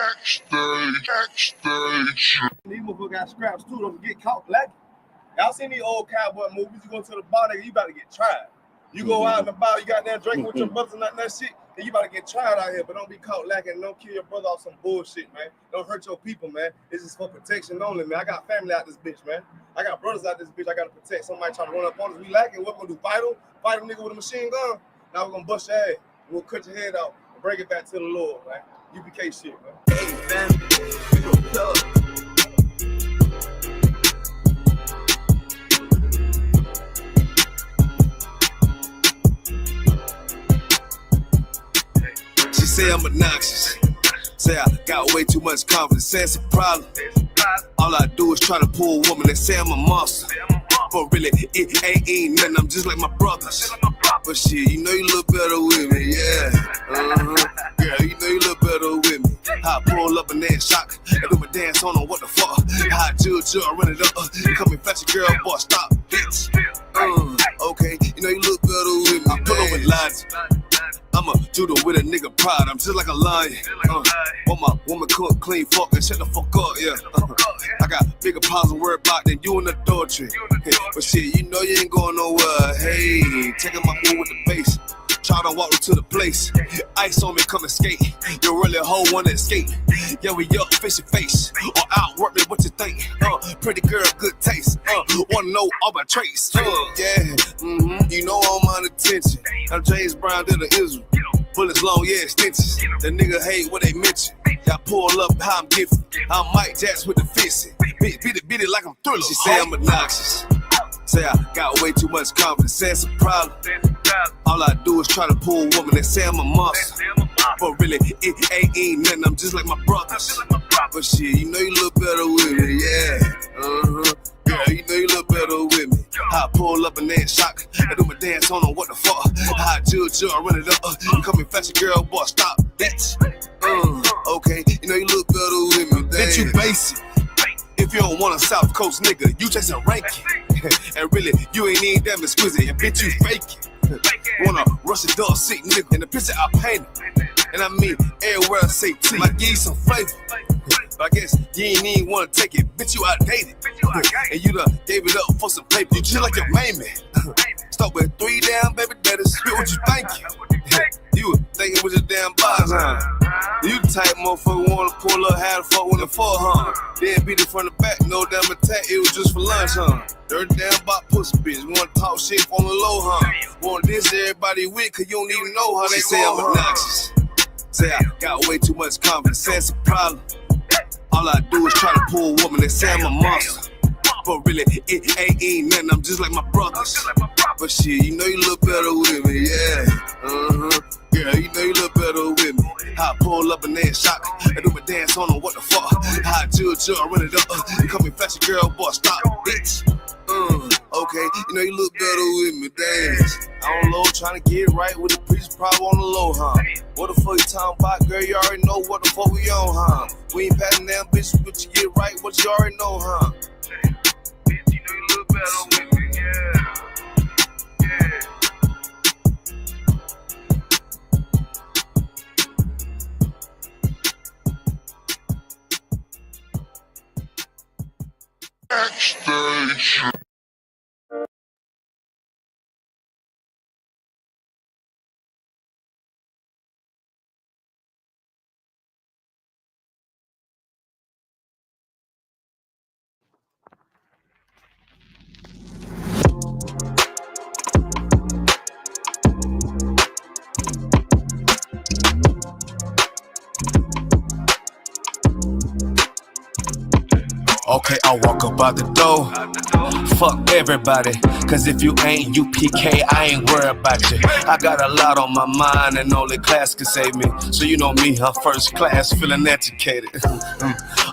Backstage. These motherfuckers got scraps too. Don't get caught lacking. Y'all seen these old cowboy movies? You go to the bar, nigga, you about to get tried. You go out in the bar, you got there drinking with your brothers and that shit, then you about to get tried out here. But don't be caught lacking. Don't kill your brother off some bullshit, man. Don't hurt your people, man. This is for protection only, man. I got family out this bitch, man. I got brothers out this bitch. I got to protect. Somebody trying to run up on us. We lacking. What we gonna do? Fight a nigga with a machine gun? Now we're gonna bust your ass. We'll cut your head off and bring it back to the Lord, man. U.P.K shit, man. Hey, family, we gon' plug. She say I'm obnoxious. Say I got way too much confidence. Say it's a problem. All I do is try to pull a woman. They say I'm a monster. But really, it ain't nothing. I'm just like my brothers. But shit, you know you look better with me, yeah. Girl, you know you look better with me. How I pull up and then shock. I do my dance on them, what the fuck? How I chill, I run it up. Come and fetch a girl, boy, stop, bitch. Okay, you know you look better with me. I pull up with logic. I'm a judo with a nigga pride. I'm just like a lion. Want my woman cook, clean, fuck, and shut the fuck up, yeah. I got bigger problems to worry about than you in adultery. But shit, you know you ain't going nowhere. Hey, checking my move with the bass. Try to walk to the place. Ice on me, come and skate. You really a hoe wanna escape. Yeah, we up face to face. Or outwork me, what you think? Pretty girl, good taste. Wanna know all my traits. You know I'm on attention. I'm James Brown to the Israel. Bullets long, yeah, extensions. The nigga hate what they mention. Y'all pull up how I'm different. I'm Mike Jackson with the fist. Beat it like I'm Thriller. She say I'm obnoxious. Say I got way too much confidence. Say it's a problem. All I do is try to pull a woman. They say I'm a monster. But really, it ain't nothing. I'm just like my brothers. But shit, you know you look better with me, yeah. Girl, you know you look better with me. How I pull up and then shock. I do my dance on them, what the fuck? How I chill, I run it up. Come and fetch a girl, boy, stop, bitch. Okay, you know you look better with me, bitch, you basic. If you don't want a South Coast nigga, you just a ranking. And really, you ain't even damn exquisite. And bitch, you faking. Wanna rush a dog seat nigga. And the picture I painted. And I mean, everywhere I say T, I give you some flavor. But I guess you ain't even wanna take it. Bitch, you outdated. And you done gave it up for some paper. You just like your main man. Start with 3 damn baby daddies. Spit what you thinking. You were thinking with your damn bars, huh? You the type motherfucker wanna pull up, how the fuck when the fuck, huh? Then beat it from the back, no damn attack, it was just for lunch, huh? Dirty damn bot pussy bitch, wanna talk shit on the low, huh? Want this everybody with, cause you don't even know how they say I'm obnoxious. Say I got way too much confidence, say it's a problem. All I do is try to pull a woman, they say I'm a monster. But really, it ain't nothing, I'm just like my brothers. But shit, you know you look better with me, yeah. Girl, you know you look better with me. How I pull up and then shock. I do my dance on them, what the fuck? How I chill, I run it up. Come and fetch a girl, boy, stop, bitch. Okay, you know you look better with me, dance. On low, trying to get right with the preacher, probably on the low, huh? What the fuck you talking about, girl? You already know what the fuck we on, huh? We ain't passing down, bitch, but you get right, what you already know, huh? Bitch, you know you look better with me, yeah. Backstage. Okay, I walk up out the door. Fuck everybody, cause if you ain't U.P.K, I ain't worried about you. I got a lot on my mind and only class can save me. So you know me, I'm first class, feeling educated.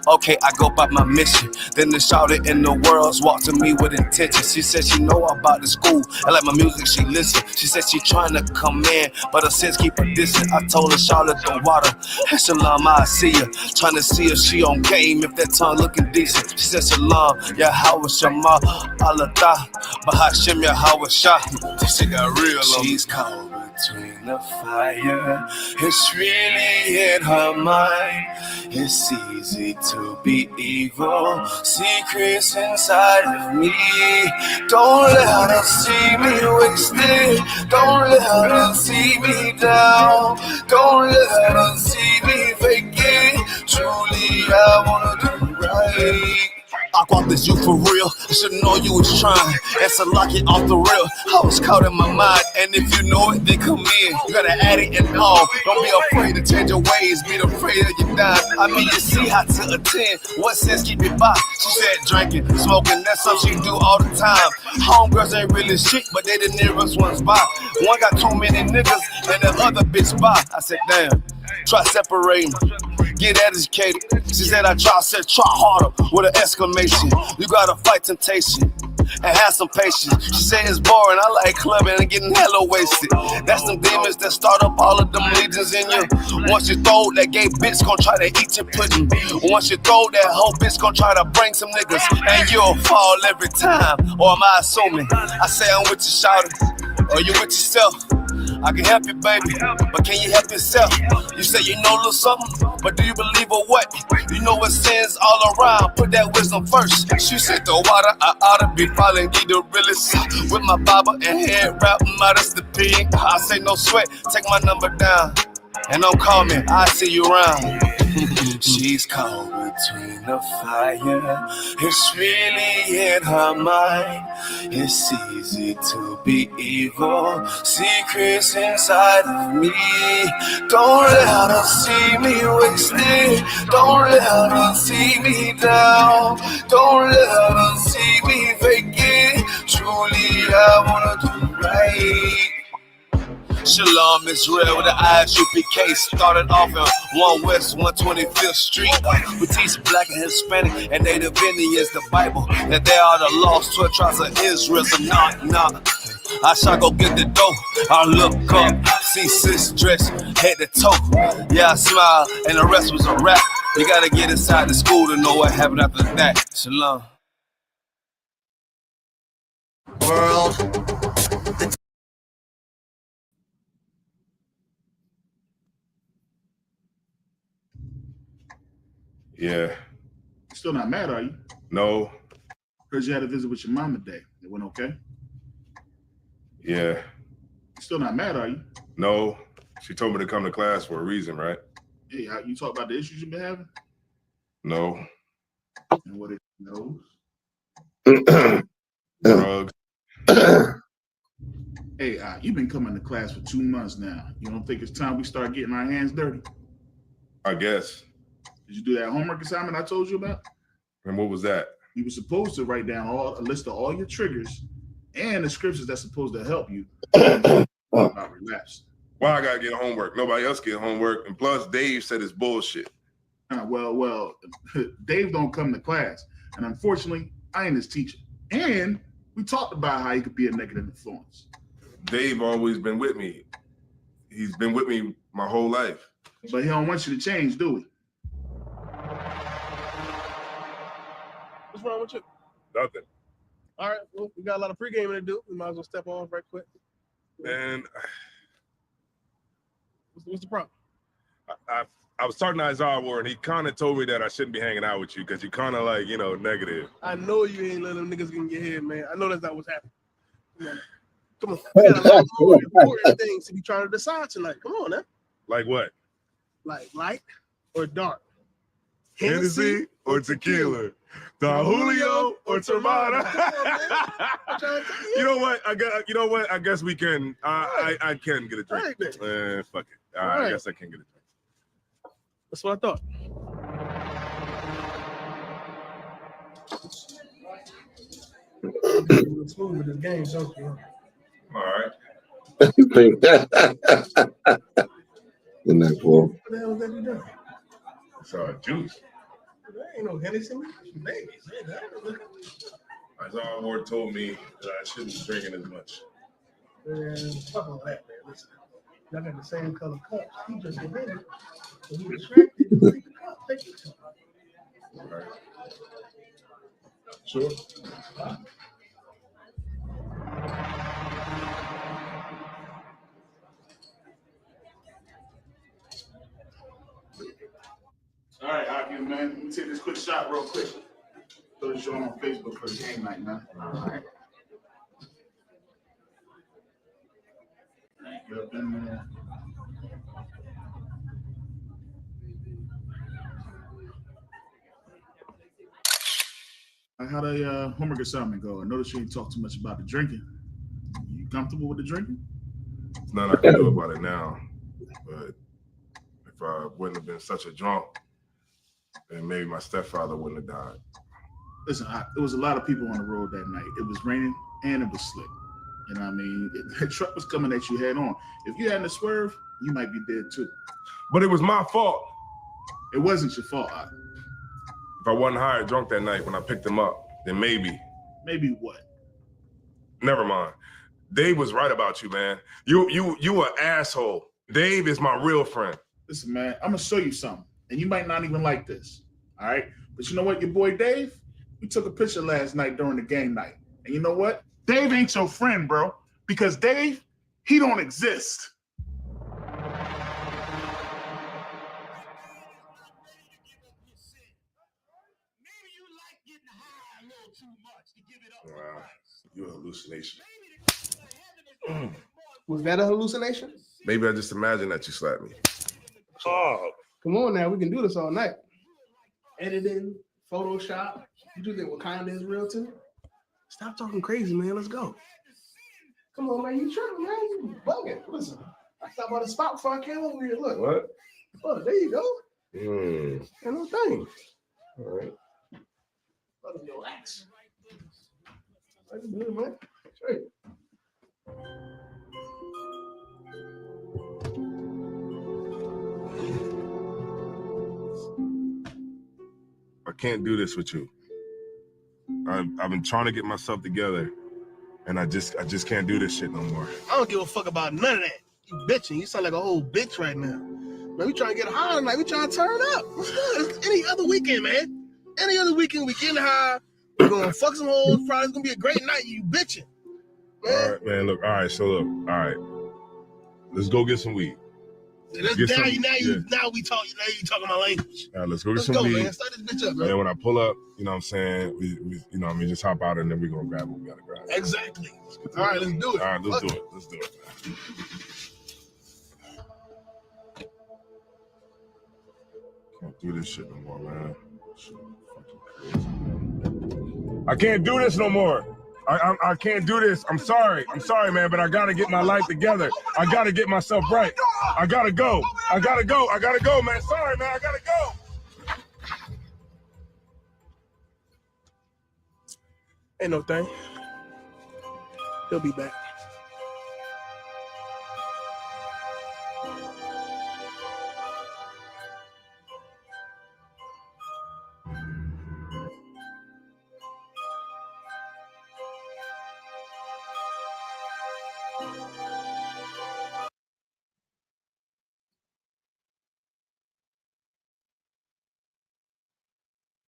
Okay, I go by my mission. Then the shouted in the worlds walked to me with intention. She said she know about the school. I like my music, she listen. She said she trying to come in, but her sense keep her distant. I told her Charlotte the water. SHALAM, I see her. Trying to see if she on game, if that tongue looking decent. She said SHALAM, YAHUSHUA, Allah, YAHUSHUA. This shit got real on. She's cold. between the fire. It's really in her mind. It's easy to be evil. Secrets inside of me. Don't let her see me wasted. Don't let her see me down. Don't let her see me vacant. Truly, I wanna do right. I bought this you for real. I should've known you was trying. That's a lock it off the real. I was caught in my mind, and if you know it, then come in. You gotta add it and all. Don't be afraid to change your ways. Be afraid of your dime. I mean, you see how to attend. What sense keep it by? She said drinking, smoking. That's something she do all the time. Homegirls ain't really shit, but they the nearest ones by. One got too many niggas, and the other bitch by. I said, damn. Try separating, get educated. She said I said try harder with an exclamation. You gotta fight temptation and have some patience. She said it's boring, I like clubbing and getting hella wasted. That's them demons that start up all of them legions in you. Once you throw that gay bitch gon' try to eat your pudding. Once you throw that whole bitch gon' try to bring some niggas, and you'll fall every time. Or am I assuming? I say I'm with you, shouting, or you with yourself. I can help you, baby, but can you help yourself? You say you know a little something, but do you believe or what? You know what sins all around, put that wisdom first. She said the water, I oughta be following you the realest. With my Bible and head wrap, modest the pig. I say no sweat, take my number down, and don't call me, I see you around. She's caught between the fire. It's really in her mind. It's easy to be evil. Secrets inside of me. Don't let her see me wasted. Don't let her see me down. Don't let her see me vacant. Truly, I wanna do right. Shalom, Israel with the I.S.U.P.K. Started off in 1 West 125th Street. We teach black and Hispanic and Native Indians the Bible, that they are the lost 12 tribes of Israel. So knock. I shall go get the dough. I look up, see sis dressed head to toe. Yeah, I smile, and the rest was a rap. You gotta get inside the school to know what happened after that. Shalom. World. Yeah. Still not mad, are you? No. Heard you had a visit with your mom today. It went okay? Yeah. Still not mad, are you? No. She told me to come to class for a reason, right? Hey, you talk about the issues you've been having? No. And what it knows? Drugs. Hey, you've been coming to class for 2 months now. You don't think it's time we start getting our hands dirty? I guess. Did you do that homework assignment I told you about? And what was that? You were supposed to write down a list of all your triggers and the scriptures that's supposed to help you about relapse. Why I gotta get homework? Nobody else get homework. And plus, Dave said it's bullshit. Well, Dave don't come to class. And unfortunately, I ain't his teacher. And we talked about how he could be a negative influence. Dave always been with me. He's been with me my whole life. But he don't want you to change, do he? What's wrong with you? Nothing. All right, well, we got a lot of pre-gaming to do. We might as well step on right quick. And What's the problem? I was talking to YAHUAH, and he kind of told me that I shouldn't be hanging out with you because you kind of like, negative. I know you ain't letting them niggas get in your head, man. I know that's not what's happening. Come on. We got a lot more important things to be trying to decide tonight. Come on, now. Like what? Like light or dark? Hennessy or tequila? Don Julio or Termana? You know what? I guess we can. I can get a drink. Right, fuck it. I guess I can get a drink. That's what I thought. Smooth with this game, don't you? All right. Isn't that cool? What the hell is that you doing? It's juice. There ain't no Hennessy. Maybe. YAHUAH told me that I shouldn't be drinking as much. Man, fuck all that, man. Listen, y'all got the same color cups. He just a minute. When he distracted, take the cup. Take the cup. All right. Sure. Salaki, man. Let me take this quick shot real quick. Throw the show on Facebook for the game night, man. All right. Get up in there. How the homework assignment go? I noticed you ain't talk too much about the drinking. You comfortable with the drinking? There's nothing I can do about it now. But if I wouldn't have been such a drunk, then maybe my stepfather wouldn't have died. Listen, there was a lot of people on the road that night. It was raining and it was slick. You know what I mean? The truck was coming at you head on. If you hadn't swerved, you might be dead too. But it was my fault. It wasn't your fault. If I wasn't high or drunk that night when I picked him up, then maybe. Maybe what? Never mind. Dave was right about you, man. You an asshole. Dave is my real friend. Listen, man, I'm gonna show you something, and you might not even like this. All right, but you know what, your boy Dave, we took a picture last night during the game night, and you know what? Dave ain't your friend, bro, because Dave, he don't exist. Wow, you're a hallucination. Was that a hallucination? Maybe I just imagined that you slapped me. Oh, come on now, we can do this all night. Editing, Photoshop. You do think YAHANNA is real too? Stop talking crazy, man. Let's go. Come on, man. You tripping, man. You bugging. Listen, I stopped by the spot before I came over here. Look. What? Oh, there you go. And no thing. All right. Let me relax. That's good, man. Straight. I can't do this with you. I've been trying to get myself together, and I just can't do this shit no more. I don't give a fuck about none of that. You bitching. You sound like a whole bitch right now. Man, we trying to get high tonight. We trying to turn up. What's good? It's any other weekend, man. Any other weekend, we getting high. We're gonna fuck some hoes. Probably it's gonna be a great night. You bitching, man. All right, man. Look. All right. So look. All right. Let's go get some weed. Now we talk. Now you talking my language. All right, let's go get some weed. Man. Start this bitch up, bro. And then when I pull up, you know what I'm saying, we you know what I mean, just hop out and then we're gonna grab what we gotta grab. Exactly. All right, let's do it. All right, let's do it. Let's do it. Can't do this shit no more, man. Shit, fucking crazy. I can't do this no more. I can't do this. I'm sorry, man, but I gotta get my life together. I gotta get myself right. I gotta go, man. Sorry, man, I gotta go. Ain't no thing. He'll be back.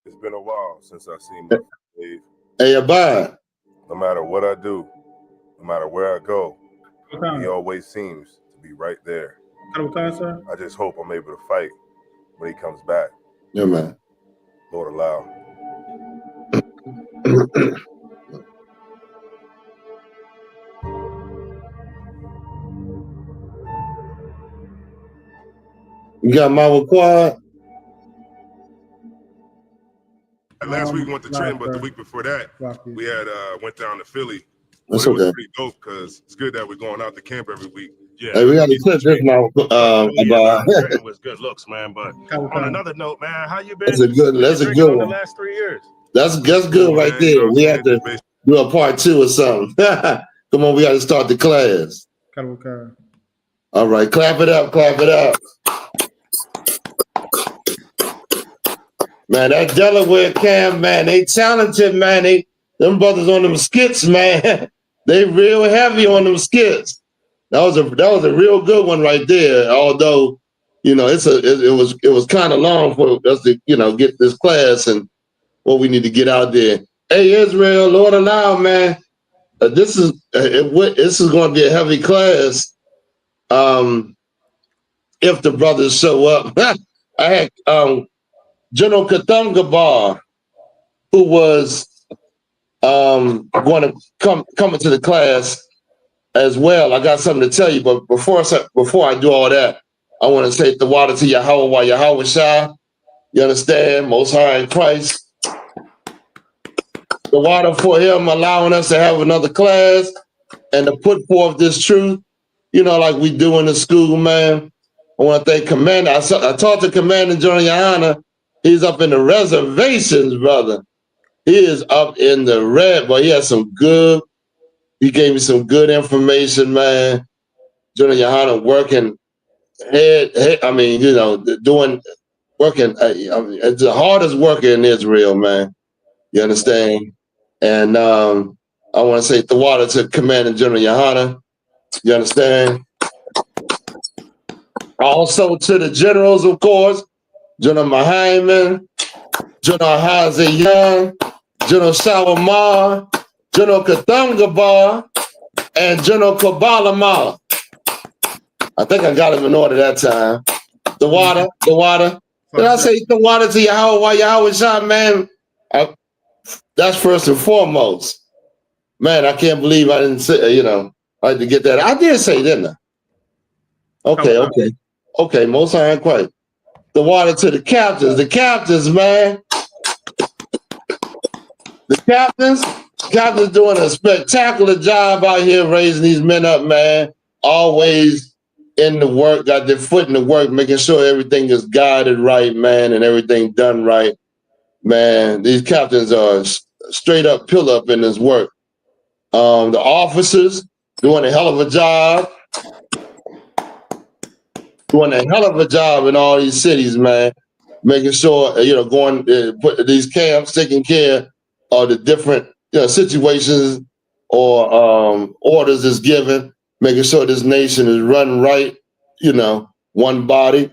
It's been a while since I've seen my Dave. Hey, Abad. No matter what I do, no matter where I go, he always seems to be right there. I just hope I'm able to fight when he comes back. Yeah, man. Lord allow. You got my quad? Last week we went to Trenton, but the week before that, we had went down to Philly. That's it was okay. pretty dope because it's good that we're going out to camp every week. Yeah, hey, we got to clip this now. It was good looks, man. But on another note, man, how you been? That's a good one. The last 3 years. That's good right there. We have to do a part 2 or something. Come on, we got to start the class. All right, clap it up, clap it up. Man, that Delaware camp, man, they talented, man. Them brothers on them skits, man. They real heavy on them skits. That was a real good one right there. Although, you know, it was kind of long for us to, you know, get this class and what we need to get out there. Hey, Israel, Lord allow, man. This is going to be a heavy class. If the brothers show up, I had General Katham, who was going to come into the class as well. I got something to tell you, but before I do all that, I want to say the water to YAHUWAH, YAHUSHA. You understand? Most High in Christ. The water for him allowing us to have another class and to put forth this truth, you know, like we do in the school, man. I want to thank Commander. I talked to Commander General YAHANNA. He's up in the reservations, brother. He is up in the red, but he has he gave me some good information, man. General YAHANNA working working, it's the hardest worker in Israel, man. You understand? And I want to say the water to Commander General YAHANNA. You understand? Also to the generals, of course, General Mahayman, General Hazayan, General Shawamar, General Kathangabar, and General Kabalamar. I think I got them in order that time. The water. Did I say the water to YAHUWAH, YAHUSHA, man? That's first and foremost. Man, I can't believe I didn't say, I had to get that. I did say, didn't I? Okay, most high and quiet. The water to the captains. The captains, man. The captains doing a spectacular job out here raising these men up, man. Always in the work, got their foot in the work, making sure everything is guided right, man, and everything done right. Man, these captains are straight up pillar up in this work. The officers doing a hell of a job. Doing a hell of a job in all these cities, man. Making sure, going put these camps, taking care of the different situations or orders is given, making sure this nation is run right, one body.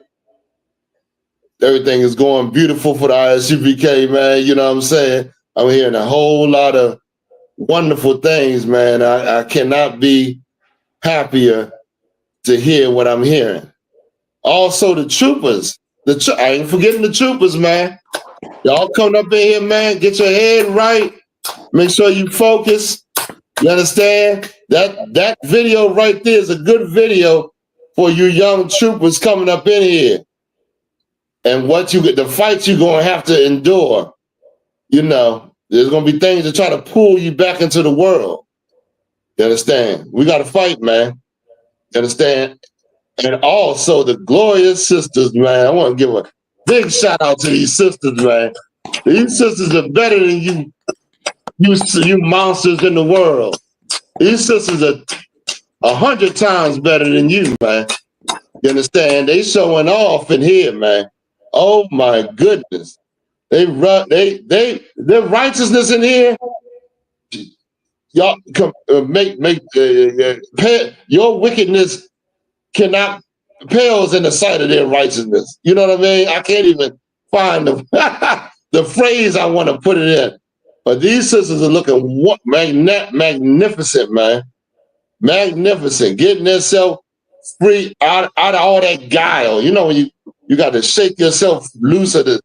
Everything is going beautiful for the I.S.U.P.K, man. You know what I'm saying? I'm hearing a whole lot of wonderful things, man. I cannot be happier to hear what I'm hearing. Also, the troopers. I ain't forgetting the troopers, man. Y'all come up in here, man. Get your head right. Make sure you focus. You understand? That video right there is a good video for you young troopers coming up in here. And the fight you're gonna have to endure. There's gonna be things that try to pull you back into the world. You understand? We gotta fight, man. You understand? And also the glorious sisters, man. I want to give a big shout out to these sisters, man. These sisters are better than you monsters in the world. These sisters are 100 times better than you, man. You understand? They showing off in here, man. Oh my goodness. Their righteousness in here. Y'all your wickedness cannot pales in the sight of their righteousness. You know what I mean? I can't even find the phrase I want to put it in. But these sisters are looking magnificent, man. Magnificent. Getting themselves free out of all that guile. When you got to shake yourself loose of the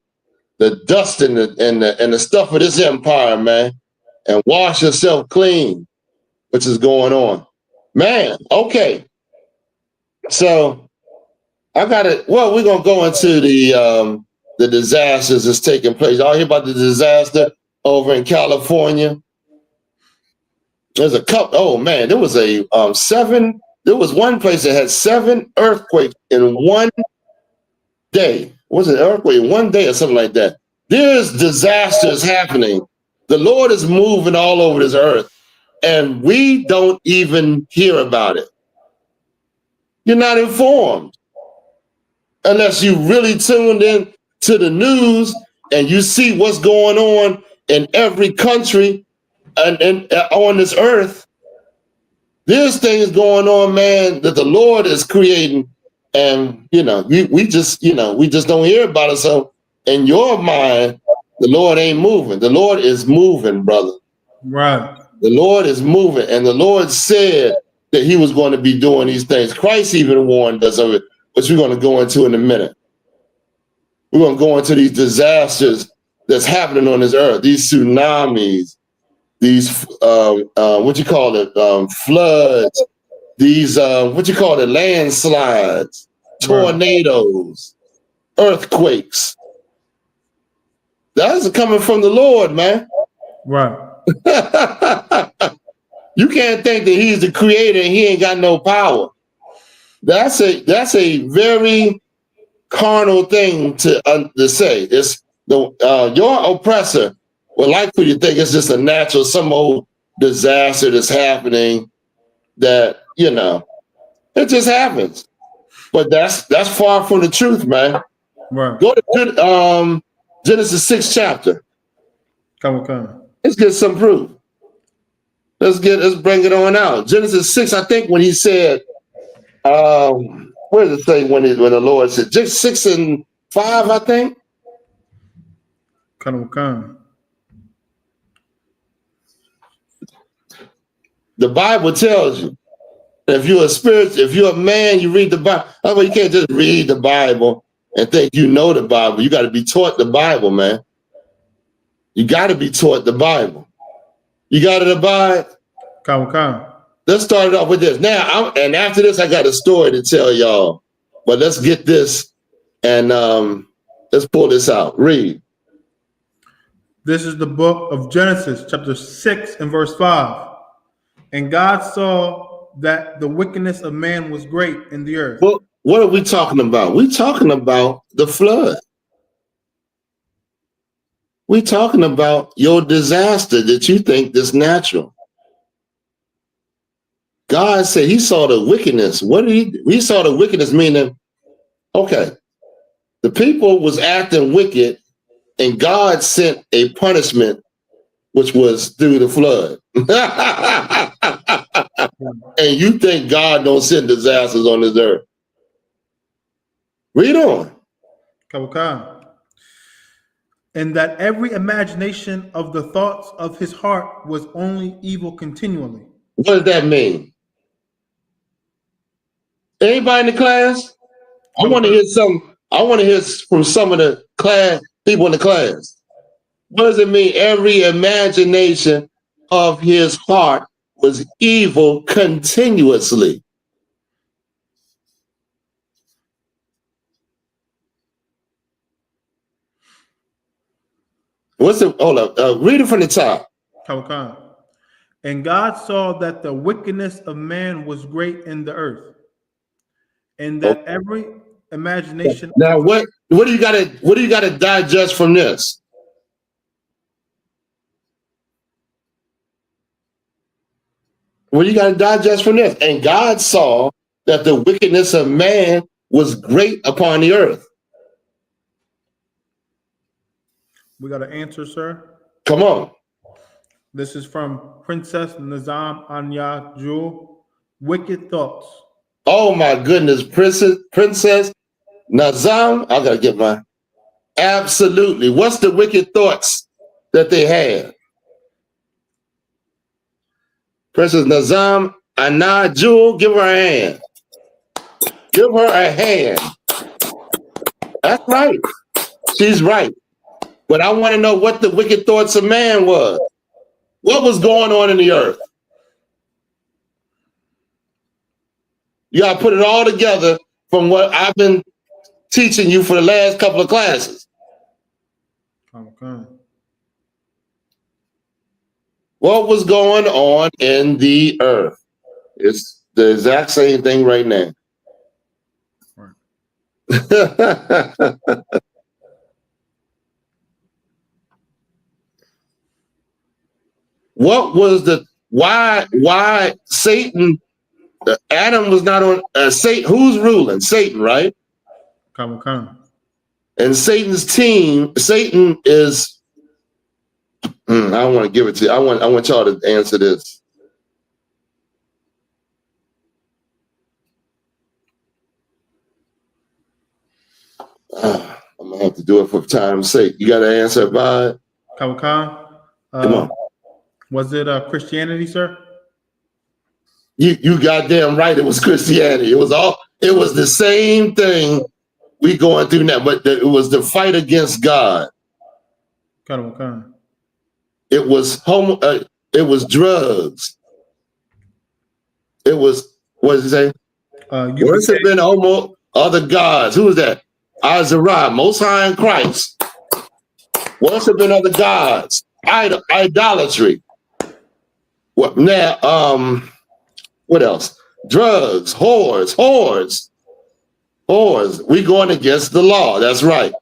dust and the stuff of this empire, man, and wash yourself clean, which is going on. Man, okay. So I got it. Well, we're gonna go into the disasters that's taking place. Y'all hear about the disaster over in California? There's a couple. Oh man, there was a There was one place that had 7 earthquakes in one day. Was it an earthquake in one day or something like that? There's disasters happening. The Lord is moving all over this earth, and we don't even hear about it. You're not informed. Unless you really tuned in to the news and you see what's going on in every country and on this earth. There's things going on, man, that the Lord is creating, and we just don't hear about it. So in your mind, the Lord ain't moving. The Lord is moving, brother. Right. The Lord is moving, and the Lord said that He was going to be doing these things. Christ even warned us of it, which we're going to go into in a minute. we're gonna go into these disasters that's happening on this earth, these tsunamis, these what you call it, floods, these what you call it, landslides, tornadoes, earthquakes. That's coming from the Lord, man. Right. You can't think that he's the creator and he ain't got no power. That's a very carnal thing to say. It's the your oppressor would like for you to think it's just a natural, some old disaster that's happening that, you know, it just happens. But that's far from the truth, man. Right. Go to Genesis 6 chapter. Come. Let's get some proof. Let's bring it on out. Genesis 6, I think when he said, where does it say when the Lord said, just 6 and 5, I think. Come. The Bible tells you, if you're a spirit, if you're a man, you read the Bible. You can't just read the Bible and think you know the Bible. You got to be taught the Bible, man. You got to be taught the Bible. You got to abide. Come. Let's start it off with this. Now, and after this, I got a story to tell y'all. But let's get this and let's pull this out. Read. This is the book of Genesis, chapter 6 and verse 5. And God saw that the wickedness of man was great in the earth. Well, what are we talking about? We're talking about the flood. We're talking about your disaster that you think is natural. God said he saw the wickedness. We saw the wickedness, meaning, okay, the people was acting wicked and God sent a punishment, which was through the flood. And you think God don't send disasters on this earth. Read on. Come. And that every imagination of the thoughts of his heart was only evil continually. What does that mean? Anybody in the class? I want to hear from some of the class people in the class. What does it mean? Every imagination of his heart was evil continuously. Hold up. Read it from the top. Come. And God saw that the wickedness of man was great in the earth, and that every imagination. Now, what do you gotta digest from this? What do you gotta digest from this? And God saw that the wickedness of man was great upon the earth. We got an answer, sir. Come on. This is from Princess Nizam Anya Jewel. Wicked thoughts. Oh my goodness, Princess Nazam. I gotta get mine. Absolutely. What's the wicked thoughts that they had? Princess Nazam Anya Jewel, give her a hand. Give her a hand. That's right. She's right. But I want to know what the wicked thoughts of man was. What was going on in the earth? You got to put it all together from what I've been teaching you for the last couple of classes. Okay. What was going on in the earth? It's the exact same thing right now. Right. What was why Satan, Adam was not on, Satan, who's ruling? Satan, right? Come. And Satan's team, Satan is, I don't want to give it to you. I want y'all to answer this. I'm gonna have to do it for time's sake. You got to answer by it. Come on. Was it Christianity, sir? You goddamn right. It was Christianity. It was the same thing we going through that, but it was the fight against God. It was it was drugs. It was, what does it say? Worship been homo other gods. Who is that? ISRAELITES, Most High in Christ. Worshiping other gods. Idolatry. What now? What else? Drugs, whores. We going against the law. That's right.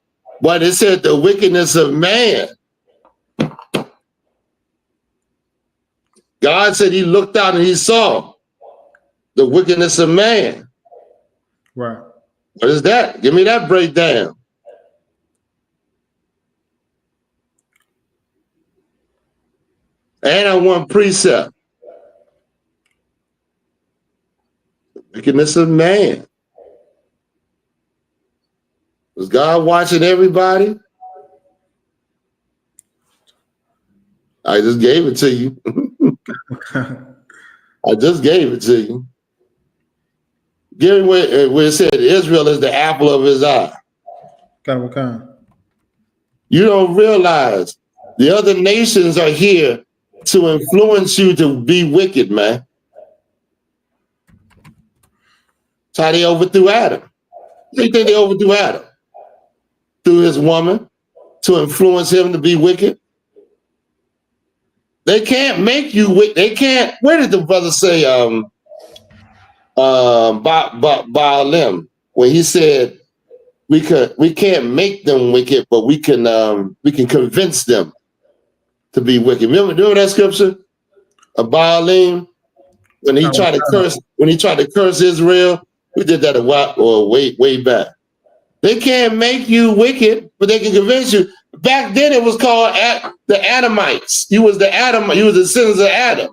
But it said the wickedness of man. God said he looked out and he saw the wickedness of man. Right. What is that? Give me that breakdown. And I want precept. The wickedness of man. Was God watching everybody? I just gave it to you. I just gave it to you. Give me where it said Israel is the apple of his eye. You don't realize the other nations are here to influence you to be wicked, man. That's how they overthrew Adam. They think they overthrew Adam through his woman to influence him to be wicked. They can't make you wicked. They can't. Where did the brother say? Baalim, when he said we can't make them wicked, but we can convince them to be wicked. Remember that scripture? Baalim, when he tried to curse Israel, we did that a while or way back. They can't make you wicked, but they can convince you. Back then it was called the Adamites. You was the descendants of Adam.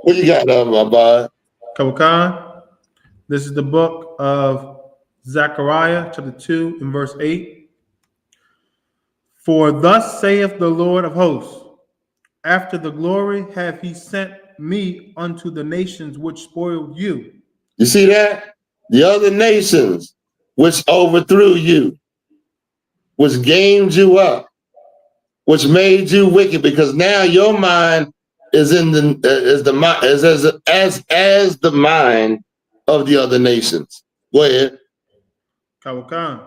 What you got, my boy? Kawakan. This is the book of Zechariah, chapter 2, and verse 8. For thus saith the Lord of hosts, after the glory have he sent me unto the nations which spoiled you. You see that? The other nations which overthrew you, which gamed you up, which made you wicked, because now your mind is in the as the mind of the other nations. Go ahead. Kawakan.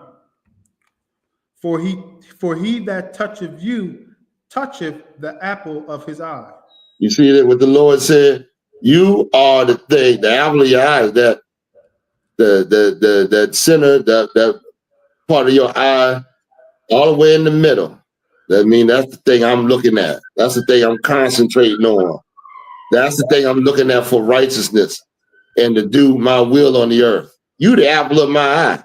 For he that toucheth you toucheth the apple of his eye. You see that what the Lord said? You are the thing, the apple of your eye, that that center, that part of your eye, all the way in the middle. That means that's the thing I'm looking at. That's the thing I'm concentrating on. That's the thing I'm looking at for righteousness and to do my will on the earth. You the apple of my eye.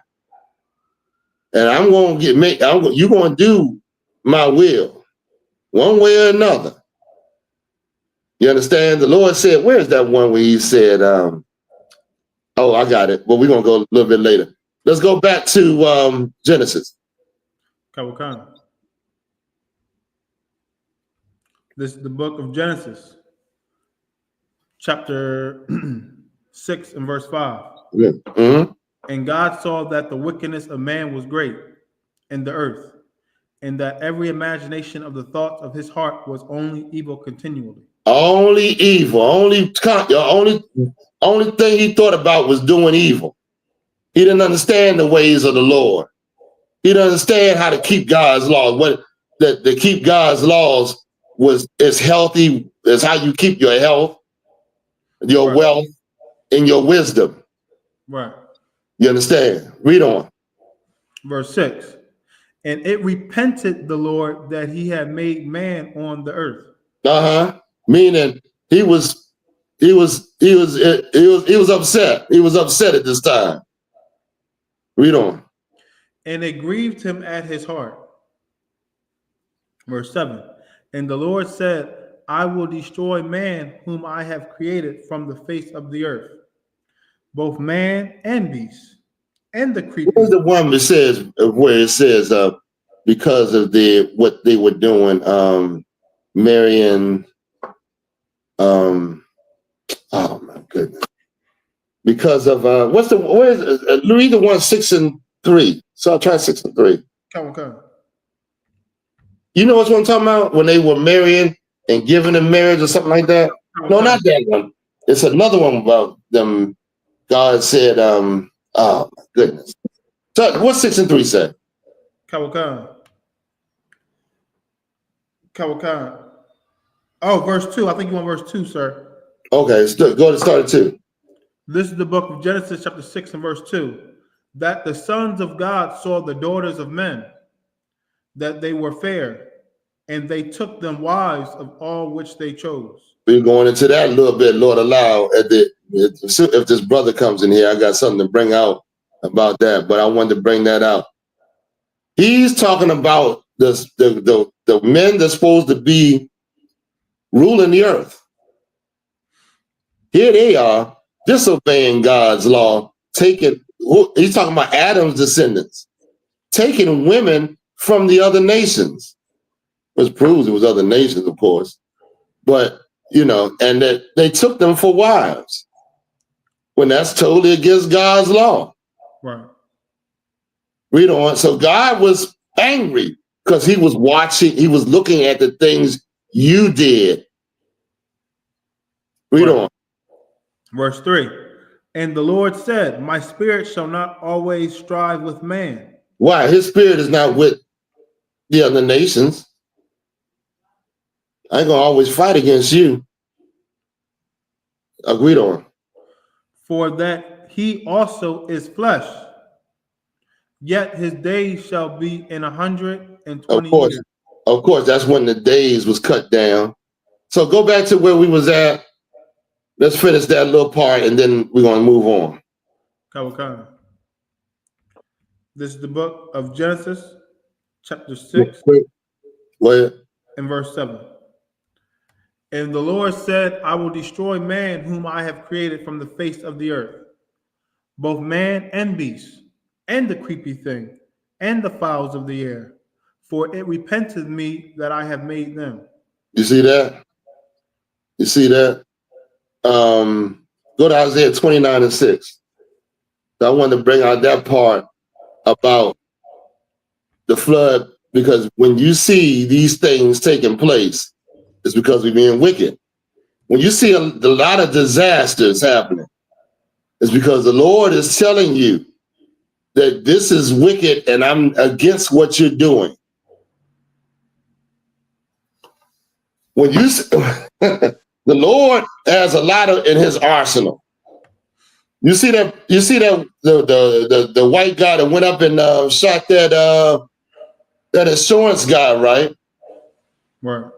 And I'm going to you're going to do my will one way or another. You understand? The Lord said, where's that one where he said, oh, I got it. Well, we're going to go a little bit later. Let's go back to Genesis. Kawakan. This is the book of Genesis, chapter 6 and verse 5. Yeah. Mm-hmm. And God saw that the wickedness of man was great in the earth, and that every imagination of the thoughts of his heart was only evil continually. Only evil. Only thing he thought about was doing evil. He didn't understand the ways of the Lord. He didn't understand how to keep God's laws. To keep God's laws is healthy, is how you keep your health, your wealth, and your wisdom. Right. You understand? Read on. Verse 6. And it repented the Lord that he had made man on the earth. Meaning he was upset. He was upset at this time. Read on. And it grieved him at his heart. Verse 7. And the Lord said, I will destroy man whom I have created from the face of the earth, both man and beast, and the creepers. Where's the one that says where it says because of what they were doing, marrying oh my goodness. because of read the 1, 6, and 3. So I'll try 6 and 3. Come on. You know what I'm talking about? When they were marrying and giving in marriage or something like that? No, not that one. It's another one about them. God said, oh my goodness. So what's 6 and 3 say? Kawakan. Oh, verse 2. I think you want verse 2, sir. Okay, go to start at 2. This is the book of Genesis, chapter 6 and verse 2. That the sons of God saw the daughters of men, that they were fair, and they took them wives of all which they chose. We're going into that a little bit, Lord allow. If this brother comes in here, I got something to bring out about that, but I wanted to bring that out. He's talking about the men that's supposed to be ruling the earth. Here they are disobeying God's law, he's talking about Adam's descendants, taking women from the other nations, which proves it was other nations, of course. But, and that they took them for wives when that's totally against God's law. Right. Read on. So God was angry because he was looking at the things you did. Read on. Verse 3. And the Lord said, my spirit shall not always strive with man. Why? His spirit is not with the other nations. I ain't gonna always fight against you. Agreed on. For that he also is flesh, yet his days shall be in 120 years. Of course, that's when the days was cut down. So go back to where we was at. Let's finish that little part, and then we're gonna move on. Okay. This is the book of Genesis, chapter 6, and verse 7. And the Lord said, I will destroy man whom I have created from the face of the earth, both man and beast, and the creepy thing, and the fowls of the air, for it repenteth me that I have made them. You see that? You see that? Go to Isaiah 29 and 6. So I wanted to bring out that part about the flood, because when you see these things taking place, it's because we're being wicked. When you see a lot of disasters happening, it's because the Lord is telling you that this is wicked and I'm against what you're doing. When you the Lord has a lot in his arsenal. You see that the white guy that went up and shot that insurance guy, right? Right.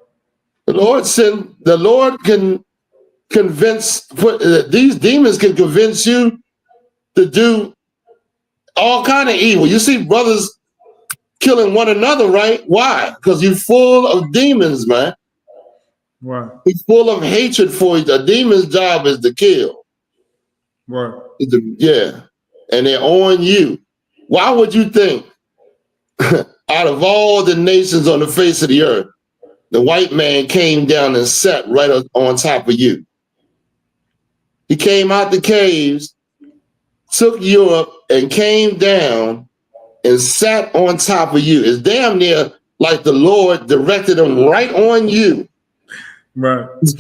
The Lord can convince, these demons can convince you to do all kind of evil. You see brothers killing one another, right? Why? Because you're full of demons, man. Right. He's full of hatred for you. A demon's job is to kill. Right. Yeah. And they're on you. Why would you think out of all the nations on the face of the earth, the white man came down and sat right on top of you? He came out the caves, took Europe, and came down and sat on top of you. It's damn near like the Lord directed him right on you. Right. First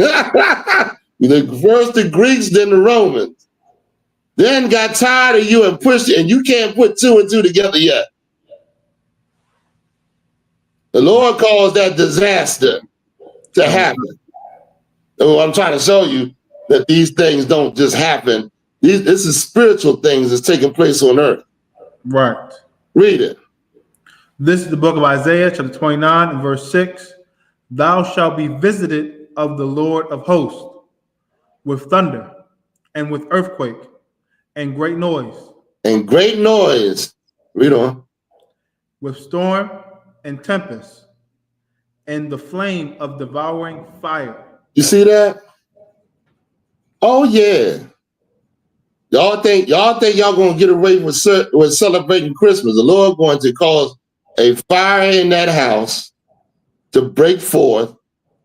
the Greeks, then the Romans. Then got tired of you and pushed it, and you can't put 2 and 2 together yet. The Lord calls that disaster to happen. So I'm trying to show you that these things don't just happen. This is spiritual things that's taking place on earth. Right. Read it. This is the book of Isaiah, chapter 29, and verse 6. Thou shalt be visited of the Lord of hosts with thunder and with earthquake and great noise. And great noise. Read on. With storm and tempest and the flame of devouring fire. You see that? Oh yeah. Y'all think y'all gonna get away with celebrating Christmas. The Lord going to cause a fire in that house to break forth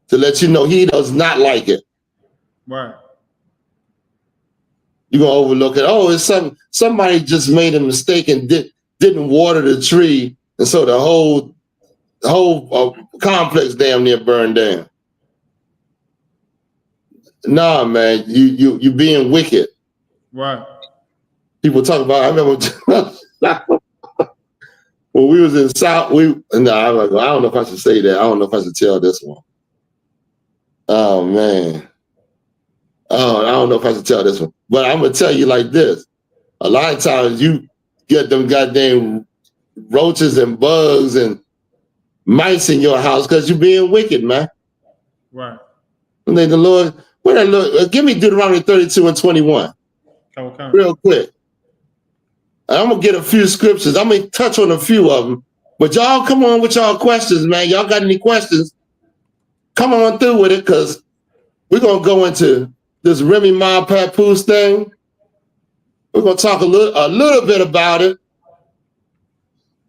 to let you know he does not like it. Right. you're gonna overlook it. Oh, it's somebody just made a mistake and didn't water the tree, and so the whole complex damn near burned down. Nah, man, you being wicked. Right. People talk about. I remember when we was in South. I don't know if I should say that. I don't know if I should tell this one. Oh man. Oh, I don't know if I should tell this one, but I'm gonna tell you like this. A lot of times you get them goddamn roaches and bugs and mice in your house because you're being wicked, man. Right. And then the Lord, give me Deuteronomy 32 and 21. Okay. Real quick. I'm gonna get a few scriptures. I'm gonna touch on a few of them. But y'all come on with y'all questions, man. Y'all got any questions? Come on through with it, because we're gonna go into this Remy Ma Papoose thing. We're gonna talk a little bit about it.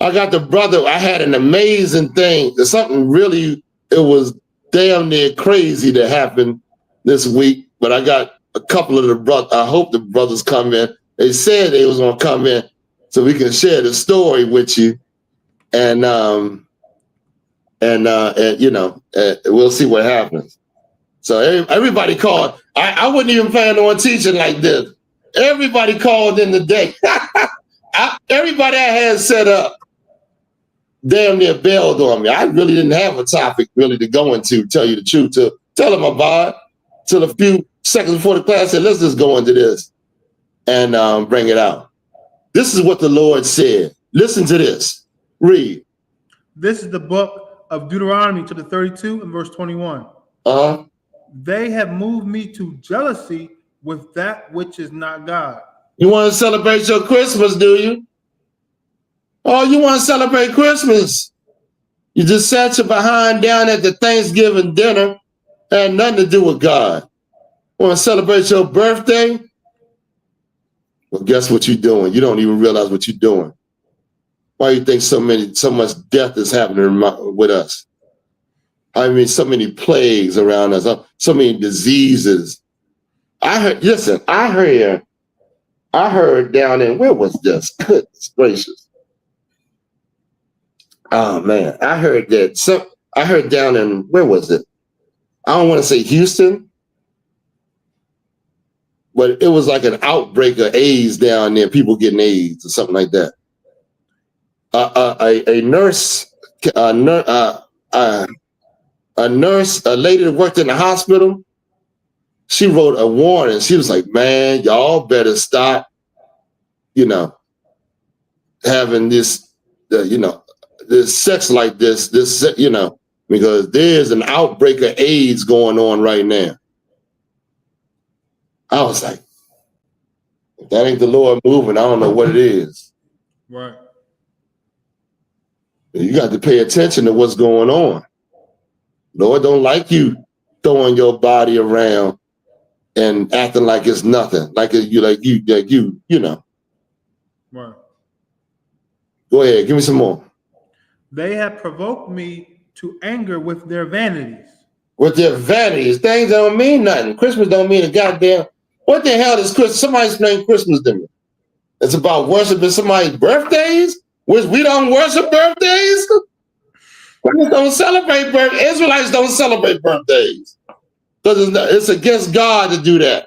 I got the brother. I had an amazing thing. There's something really, it was damn near crazy that happened this week. But I got a couple of the brothers. I hope the brothers come in. They said they was gonna come in so we can share the story with you, and you know, we'll see what happens. So everybody called. I wouldn't even plan on teaching like this. Everybody called in the day. Everybody I had set up damn near bailed on me. I really didn't have a topic really to go into, tell you the truth, to tell them about it. Till a few seconds before the class, I said, let's just go into this and bring it out. This is what the Lord said. Listen to this. Read. This is the book of Deuteronomy, chapter 32 and verse 21. They have moved me to jealousy with that which is not God. You want to celebrate your Christmas, do you? Oh, you want to celebrate Christmas? You just sat your behind down at the Thanksgiving dinner, had nothing to do with God. Want to celebrate your birthday? Well, guess what you're doing? You don't even realize what you're doing. Why do you think so much death is happening with us? I mean, so many plagues around us, so many diseases. I heard down in, where was this? Goodness gracious. Oh man, I heard down in, where was it? I don't want to say Houston, but it was like an outbreak of AIDS down there, people getting AIDS or something like that. A lady that worked in the hospital, she wrote a warning. She was like, man, y'all better stop, having this, this sex like this, because there's an outbreak of AIDS going on right now. I was like, if that ain't the Lord moving, I don't know what it is. Right. You got to pay attention to what's going on. Lord don't like you throwing your body around and acting like it's nothing, like you know. Right. Go ahead, give me some more. They have provoked me to anger with their vanities. With their vanities, things don't mean nothing. Christmas don't mean a goddamn. What the hell is Christmas? Somebody explain Christmas to me. It's about worshiping somebody's birthdays, which we don't worship birthdays. We don't celebrate birthdays. Israelites don't celebrate birthdays because it's against God to do that.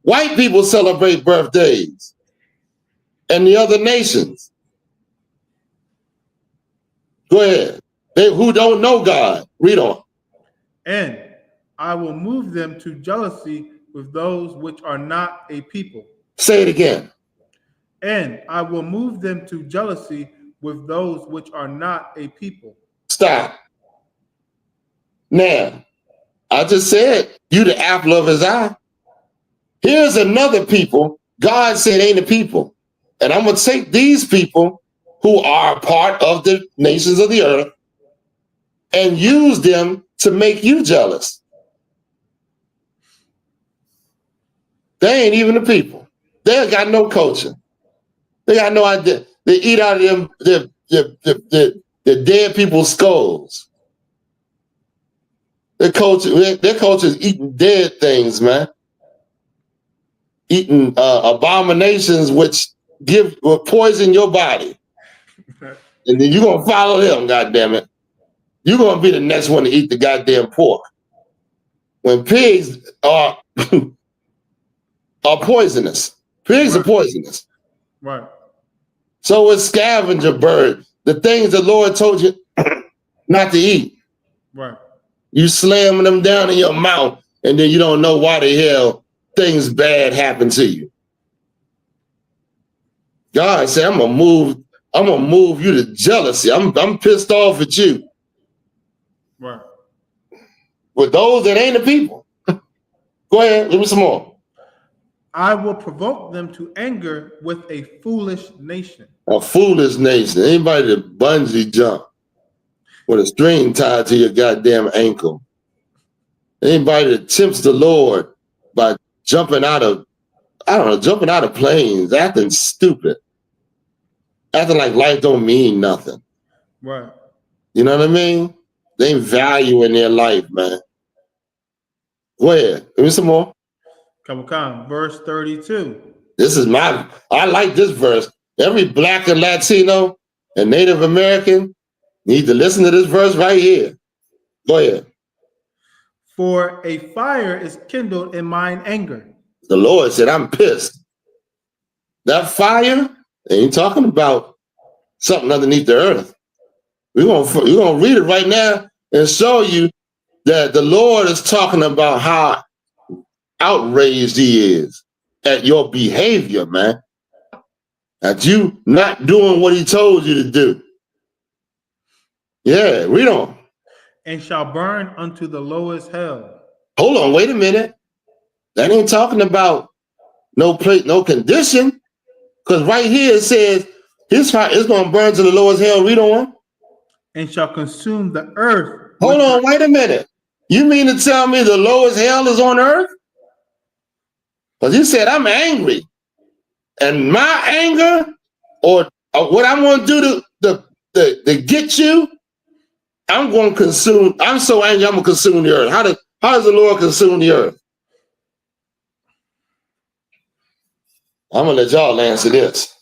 White people celebrate birthdays, and the other nations. Go ahead. They who don't know God, read on. And I will move them to jealousy with those which are not a people. Say it again. And I will move them to jealousy with those which are not a people. Stop. Now, I just said, you the apple of his eye. Here's another people. God said ain't a people. And I'm going to take these people who are part of the nations of the earth and use them to make you jealous. They ain't even the people. They got no culture. They got no idea. They eat out of them the dead people's skulls. Their culture is eating dead things, man. eating abominations which will poison your body. And then you're going to follow them, goddammit. You're going to be the next one to eat the goddamn pork. When pigs are, are poisonous. Pigs are poisonous. Right. So is scavenger bird. The things the Lord told you not to eat. Right. You slamming them down in your mouth, and then you don't know why the hell things bad happen to you. God said, I'm gonna move you to jealousy. I'm pissed off at you. Right. With those that ain't the people. Go ahead, give me some more. I will provoke them to anger with a foolish nation. A foolish nation. Anybody that bungee jump with a string tied to your goddamn ankle. Anybody that tempts the Lord by jumping out of planes, acting stupid. Acting like life don't mean nothing. Right. You know what I mean? They ain't valuing their life, man. Go ahead. Give me some more. Come on, verse 32. I like this verse. Every Black and Latino and Native American need to listen to this verse right here. Go ahead. For a fire is kindled in mine anger. The Lord said, I'm pissed. That fire, they ain't talking about something underneath the earth. We're gonna read it right now and show you that the Lord is talking about how outraged he is at your behavior, man. At you not doing what he told you to do. Yeah, read on. And shall burn unto the lowest hell. Hold on, wait a minute. That ain't talking about no condition. Because right here it says his fire is going to burn to the lowest hell. Read on. And shall consume the earth. Hold on, wait a minute. You mean to tell me the lowest hell is on earth? Because he said, I'm angry. And my anger, or what I'm going to do to get you, I'm going to consume. I'm so angry, I'm going to consume the earth. How does the Lord consume the earth? I'm going to let y'all answer this.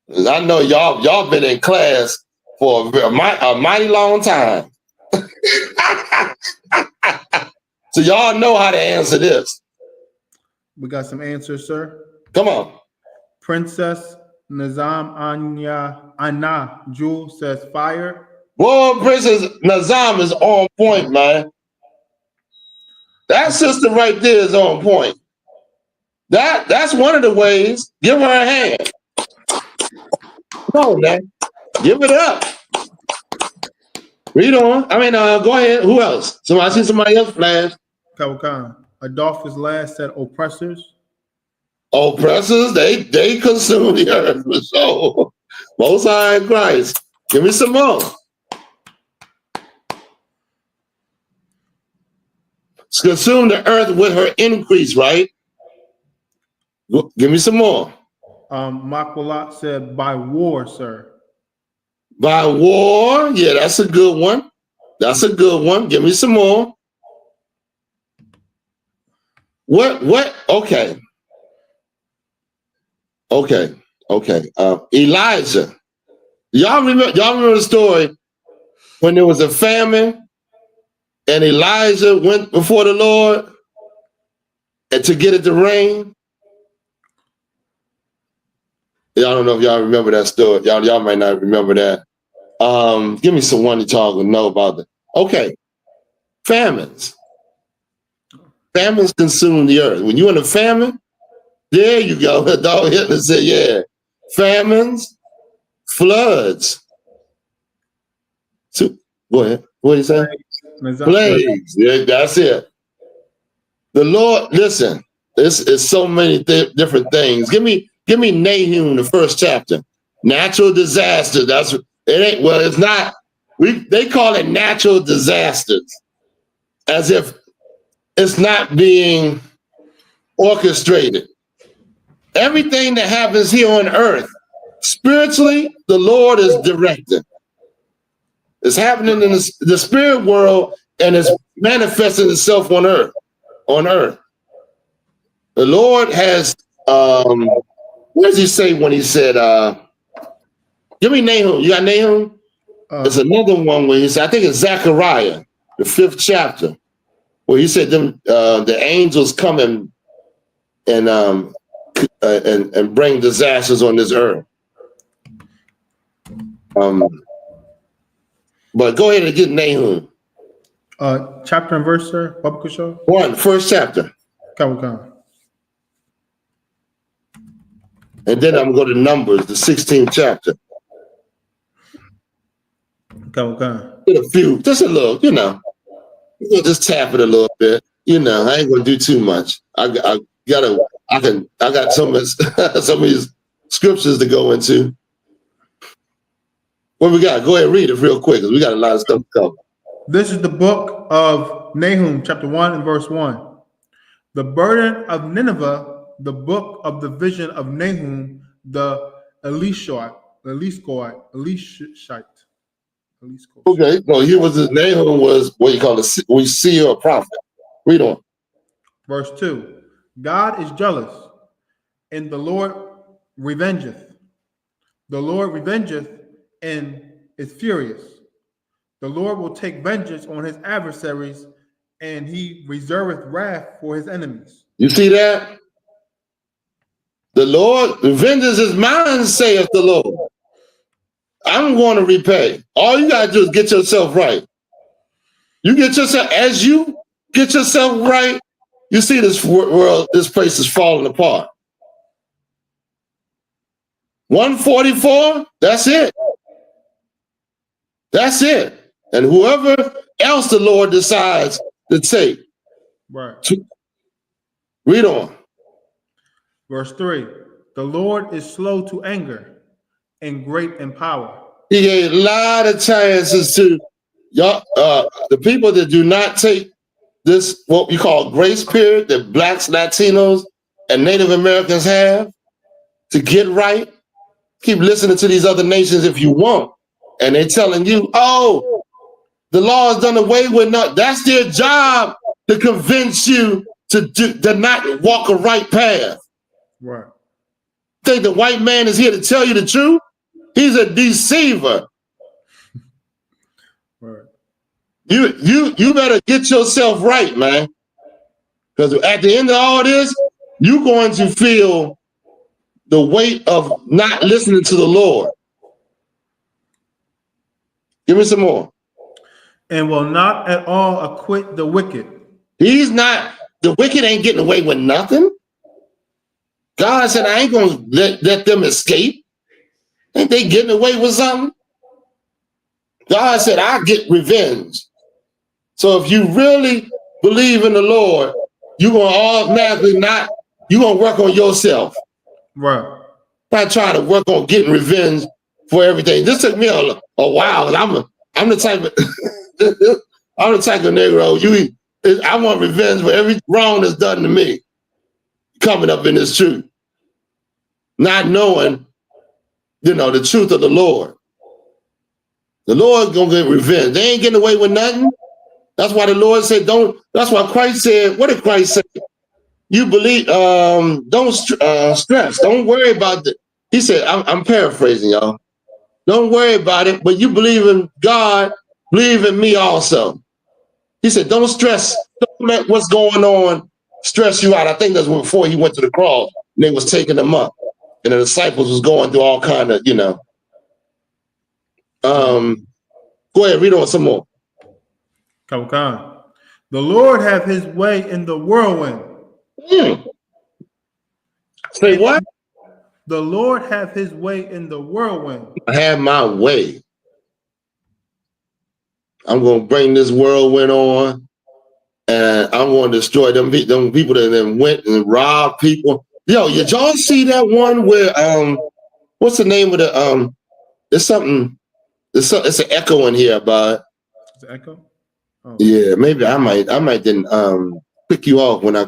Because I know y'all been in class for a mighty long time. So y'all know how to answer this. We got some answers, sir. Come on. Princess Nazam Anna Jewel says fire. Well, Princess Nazam is on point, man. That sister right there is on point. That's one of the ways. Give her a hand. Come on, man. Give it up. Read on. Go ahead. Who else? I see somebody else flash. Kawakan. Adolphus Ladd said oppressors. Oppressors, they consume the earth for sure. Most High in Christ. Give me some more. Consume the earth with her increase, right? Give me some more. Makwalat said by war, sir. By war, yeah, that's a good one. That's a good one. Give me some more. What? Okay. Elijah. Y'all remember the story when there was a famine and Elijah went before the Lord and to get it to rain? Y'all don't know if y'all remember that story. Y'all might not remember that. Give me someone that y'all will know about that. Okay. Famines. Famines consume the earth. When you're in a famine, there you go. The dog hit and said, yeah. Famines, floods. So, go ahead. What did he say? Plagues. Yeah, that's it. The Lord, listen, this is so many different things. Give me Nahum, the first chapter. Natural disaster. It's not. They call it natural disasters as if it's not being orchestrated. Everything that happens here on earth, spiritually, the Lord is directing. It's happening in the spirit world and it's manifesting itself on earth. The Lord has, what does he say when he said, give me Nahum. You got Nahum? There's another one where he said, I think it's Zechariah, the 5th chapter, where he said them the angels come and bring disasters on this earth. But go ahead and get Nahum. Chapter and verse, sir. Baba Show. First chapter. Come. And then I'm going to Numbers, the 16th chapter. Come. Get a few, just a little, you know. We'll just tap it a little bit. You know, I ain't gonna do too much. I got some of these scriptures to go into. What we got? Go ahead and read it real quick, because we got a lot of stuff to cover. This is the book of Nahum, chapter 1 and verse 1. The burden of Nineveh, the book of the vision of Nahum, the Elishite. Okay, so here was his Nahum was what you call a seer or prophet. Read on. Verse 2. God is jealous, and the Lord revengeth. The Lord revengeth and is furious. The Lord will take vengeance on his adversaries, and he reserveth wrath for his enemies. You see that? The Lord, the vengeance is mine, saith the Lord. I'm going to repay. All you got to do is get yourself right. You get yourself, as you get yourself right, you see this world, this place is falling apart. 144, that's it. That's it. And whoever else the Lord decides to take. Right. Read on. Verse 3. The Lord is slow to anger and great in power. He gave a lot of chances to y'all, the people that do not take this, what we call grace period, that Blacks, Latinos, and Native Americans have to get right. Keep listening to these other nations if you want. And they're telling you, oh, the law is done away with. No, that's their job to convince you to not walk a right path. Right. Think the white man is here to tell you the truth? He's a deceiver. Right. You better get yourself right, man. Because at the end of all this, you're going to feel the weight of not listening to the Lord. Give me some more. And will not at all acquit the wicked. He's not, the wicked ain't getting away with nothing. God said, I ain't going to let them escape. Ain't they getting away with something? God said, I'll get revenge. So if you really believe in the Lord, you're going to automatically you're going to work on yourself. Right. Not trying to work on getting revenge for everything. This took me a while. I'm the type of I'm the type of Negro. I want revenge for every wrong that's done to me. Coming up in this truth, not knowing, the truth of the Lord. The Lord's gonna get revenge. They ain't getting away with nothing. That's why the Lord said, don't. That's why Christ said, what did Christ say? You believe, don't stress. Don't worry about it. He said, I'm paraphrasing, y'all. Don't worry about it, but you believe in God, believe in me also. He said, don't stress. Don't let what's going on stress you out. I think that's before he went to the cross and they was taking him up. And the disciples was going through all kind of, Go ahead, read on some more. Come on. The Lord have his way in the whirlwind. Say what? The Lord have his way in the whirlwind. I have my way. I'm going to bring this whirlwind on, and I'm going to destroy them people that then went and robbed people. Yo, did y'all see that one where, what's the name of the, there's something, it's an echo in here about it. It's an echo? Oh. Yeah, maybe I might didn't pick you off when I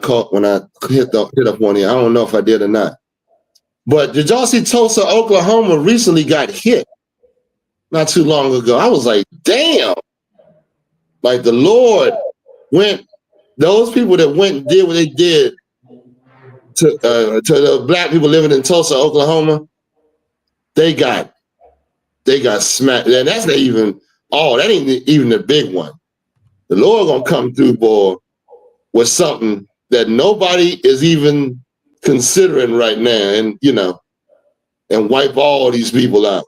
hit up on here. I don't know if I did or not. But did y'all see Tulsa, Oklahoma recently got hit not too long ago? I was like, damn. Like the Lord went, those people that went and did what they did the black people living in Tulsa, Oklahoma, they got smacked. And that's not even all. That ain't even the big one. The Lord gonna come through, boy, with something that nobody is even considering right now, and and wipe all these people out.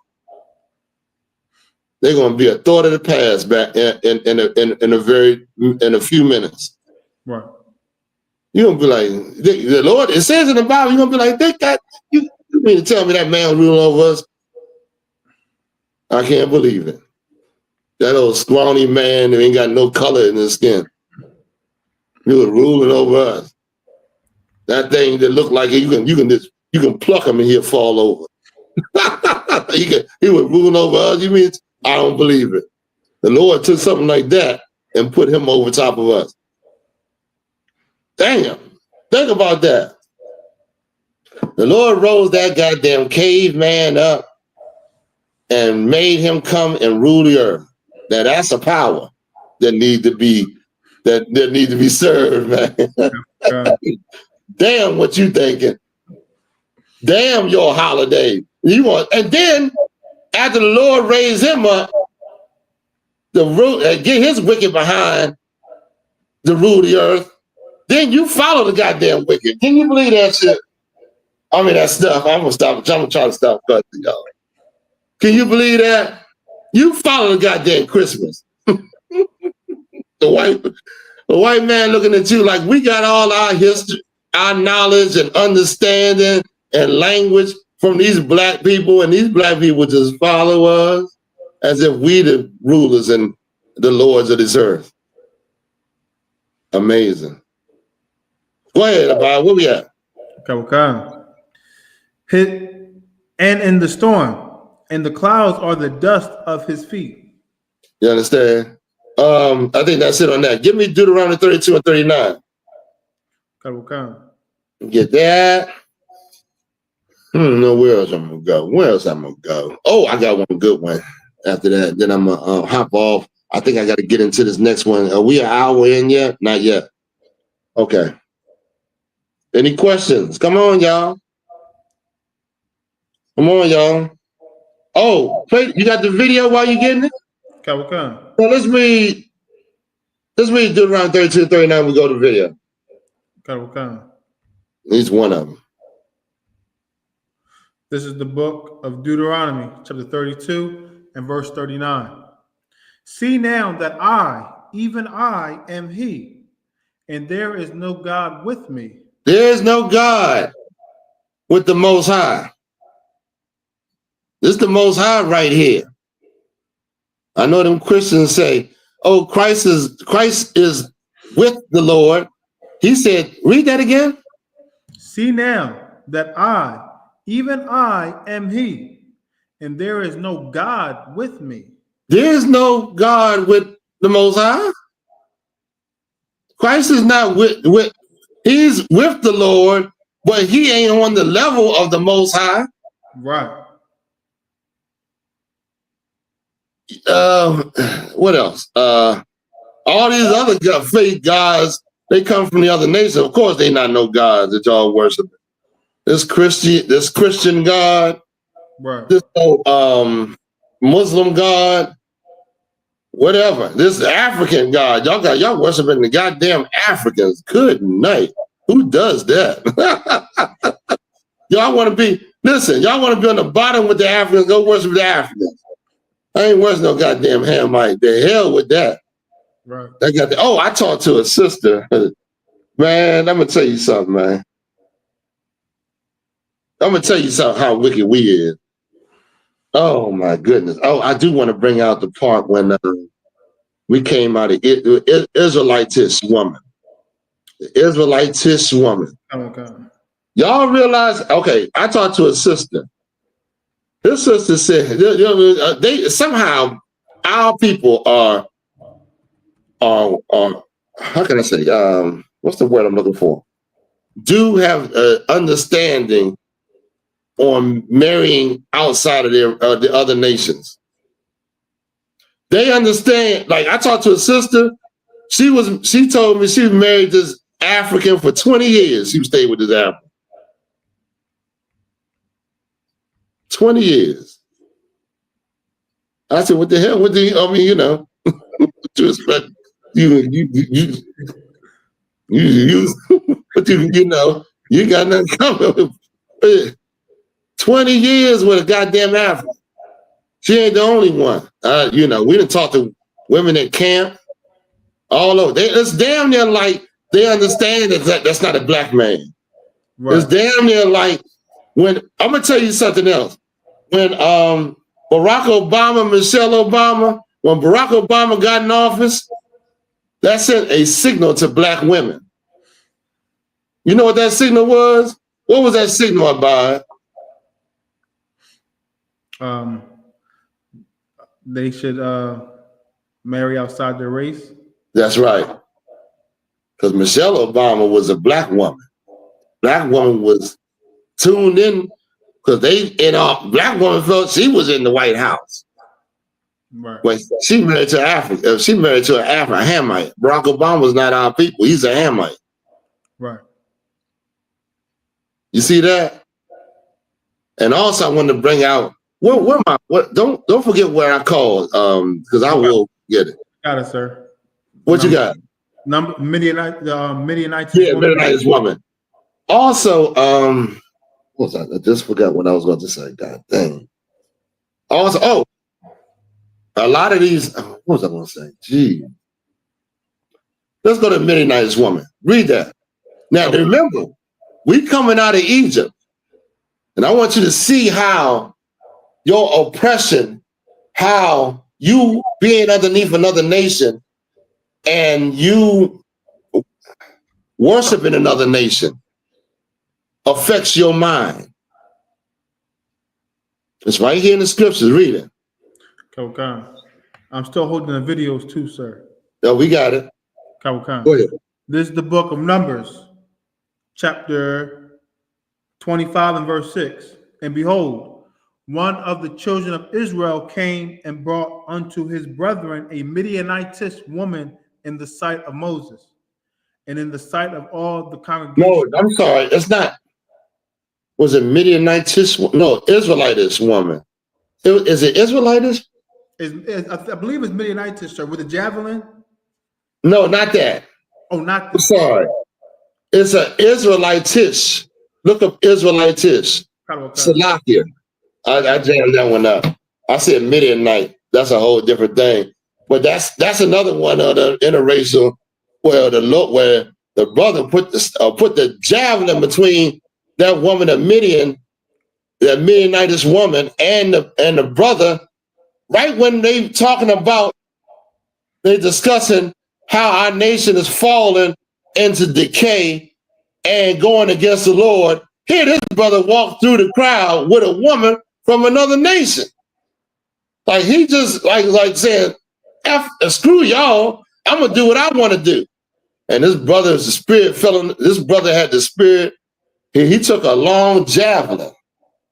They're gonna be a thought of the past back in a few minutes. Right. You're gonna be like, the Lord, it says in the Bible, you're gonna be like, they got you mean to tell me that man ruling over us? I can't believe it. That old scrawny man who ain't got no color in his skin. He was ruling over us. That thing that looked like you can pluck him and he'll fall over. He was ruling over us. You mean I don't believe it. The Lord took something like that and put him over top of us. Damn. Think about that. The Lord rose that goddamn caveman up and made him come and rule the earth. Now that's a power that need to be served, man. Damn, what you thinking? Damn your holiday. And then after the Lord raised him up, get his wicked behind to rule the earth, then you follow the goddamn wicked. Can you believe that shit? I mean that stuff. I'm gonna try to stop cutting y'all. Can you believe that? You follow the goddamn Christmas. The white man looking at you like we got all our history, our knowledge and understanding and language from these black people, and these black people just follow us as if we the rulers and the lords of this earth. Amazing. Go ahead, Abba. Where we at? Okay. And in the storm, and the clouds are the dust of his feet. You understand? I think that's it on that. Give me Deuteronomy 32 and 39. Okay. Get that. I don't know where else I'm gonna go. Where else I'm gonna go? Oh, I got one good one. After that, then I'm gonna hop off. I think I got to get into this next one. Are we an hour in yet? Not yet. Okay. Any questions? Come on, y'all. Come on, y'all. Oh, you got the video while you're getting it? Okay. So let's read Deuteronomy 32 and 39. We go to video. Okay. At least one of them. This is the book of Deuteronomy, chapter 32 and verse 39. See now that I, even I, am he, and there is no God with me. There is no God with the Most High. This is the Most High right here. I know them Christians say, oh, Christ is with the Lord. He said, read that again. See now that I, even I, am he, and there is no God with me. There is no God with the Most High. Christ is not with he's with the Lord, but he ain't on the level of the Most High. Right. What else? All these other fake gods, they come from the other nations. Of course, they not no gods that y'all worship. This Christian God, right. This Muslim God, whatever. This African God, y'all worshiping the goddamn Africans. Good night. Who does that? Y'all want to be on the bottom with the Africans, go worship the Africans. I ain't worshiping no goddamn Hamite. The hell with that. Right. I talked to a sister. Man, I'm gonna tell you something, man. I'm gonna tell you something how wicked we is. Oh my goodness. Oh, I do want to bring out the part when we came out of Israelitish woman. The Israelitish woman. Okay. Y'all realize, okay, I talked to a sister. This sister said, they somehow our people are how can I say, what's the word I'm looking for? Do have understanding on marrying outside of the other nations. They understand. Like I talked to a sister. She told me she was married this African for 20 years. She stayed with this African. 20 years. I said, what the hell? What do you, I mean, you know, to expect you, but you know, you got nothing coming. 20 years with a goddamn African. She ain't the only one. You know, we done talk to women at camp all over. It's damn near like they understand that that's not a black man. Right. It's damn near like when, I'm gonna tell you something else. When Barack Obama, Michelle Obama, when Barack Obama got in office, that sent a signal to black women. You know what that signal was? What was that signal about? They should marry outside their race. That's right. Because Michelle Obama was a black woman. Black woman was tuned in because black woman felt she was in the White House. Right. But she married to Africa. She married to an Hamite. Barack Obama was not our people. He's a Hamite. Right. You see that? And also, I wanted to bring out don't forget where I called because I will get it. Got it, sir. What you got? Midianite. Yeah, Midianite woman. Also, what was I just forgot what I was going to say. God dang. Also, a lot of these. What was I going to say? Gee. Let's go to Midianite woman. Read that. Now remember, we coming out of Egypt, and I want you to see how your oppression, how you being underneath another nation, and you worshiping another nation affects your mind. It's right here in the scriptures. Read it. Okay. I'm still holding the videos too, sir. Yeah, we got it. Go ahead. This is the book of Numbers, chapter 25 and verse 6. And behold, one of the children of Israel came and brought unto his brethren a Midianitish woman in the sight of Moses and in the sight of all the congregation. No, I'm sorry. It's not. Was it Midianitish? No, Israelitish woman. Is it Israelitish? I believe it's Midianitish, sir, with a javelin. No, not that. Oh, not that. I'm sorry. It's an Israelitish. Look up Israelitish. Salakia. I jammed that one up. I said Midianite. That's a whole different thing. But that's another one of the interracial where the brother put the javelin between that woman of Midian, that Midianitish woman, and the brother. Right when they discussing how our nation is falling into decay and going against the Lord. Here, this brother walked through the crowd with a woman from another nation. Like he just like saying, screw y'all, I'm gonna do what I want to do. And this brother is the spirit fellow. This brother had the spirit. He took a long javelin,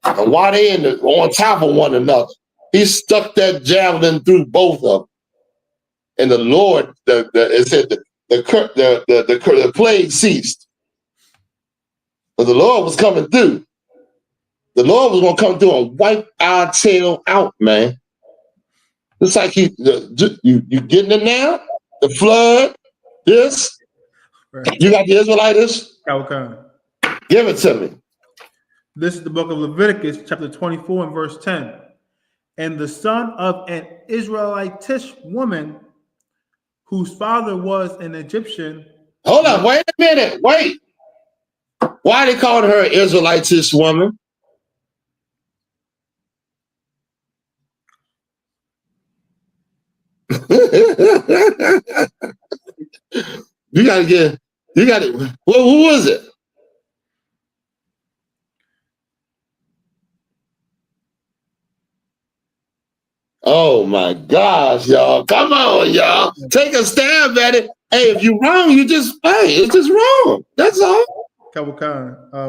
and while they on top of one another, he stuck that javelin through both of them. And the Lord, it said the plague ceased. But the Lord was coming through. The Lord was going to come through and wipe our tail out, man. It's like you getting it now? The flood, this. Right. You got the Israelites? Okay. Give it to me. This is the book of Leviticus, chapter 24 and verse 10. And the son of an Israelitish woman whose father was an Egyptian. Hold on, wait a minute, wait. Why they called her an Israelitish woman? You got it. Well, who was it? Oh my gosh, y'all. Come on, y'all. Take a stab at it. Hey, if you're wrong, it's just wrong. That's all.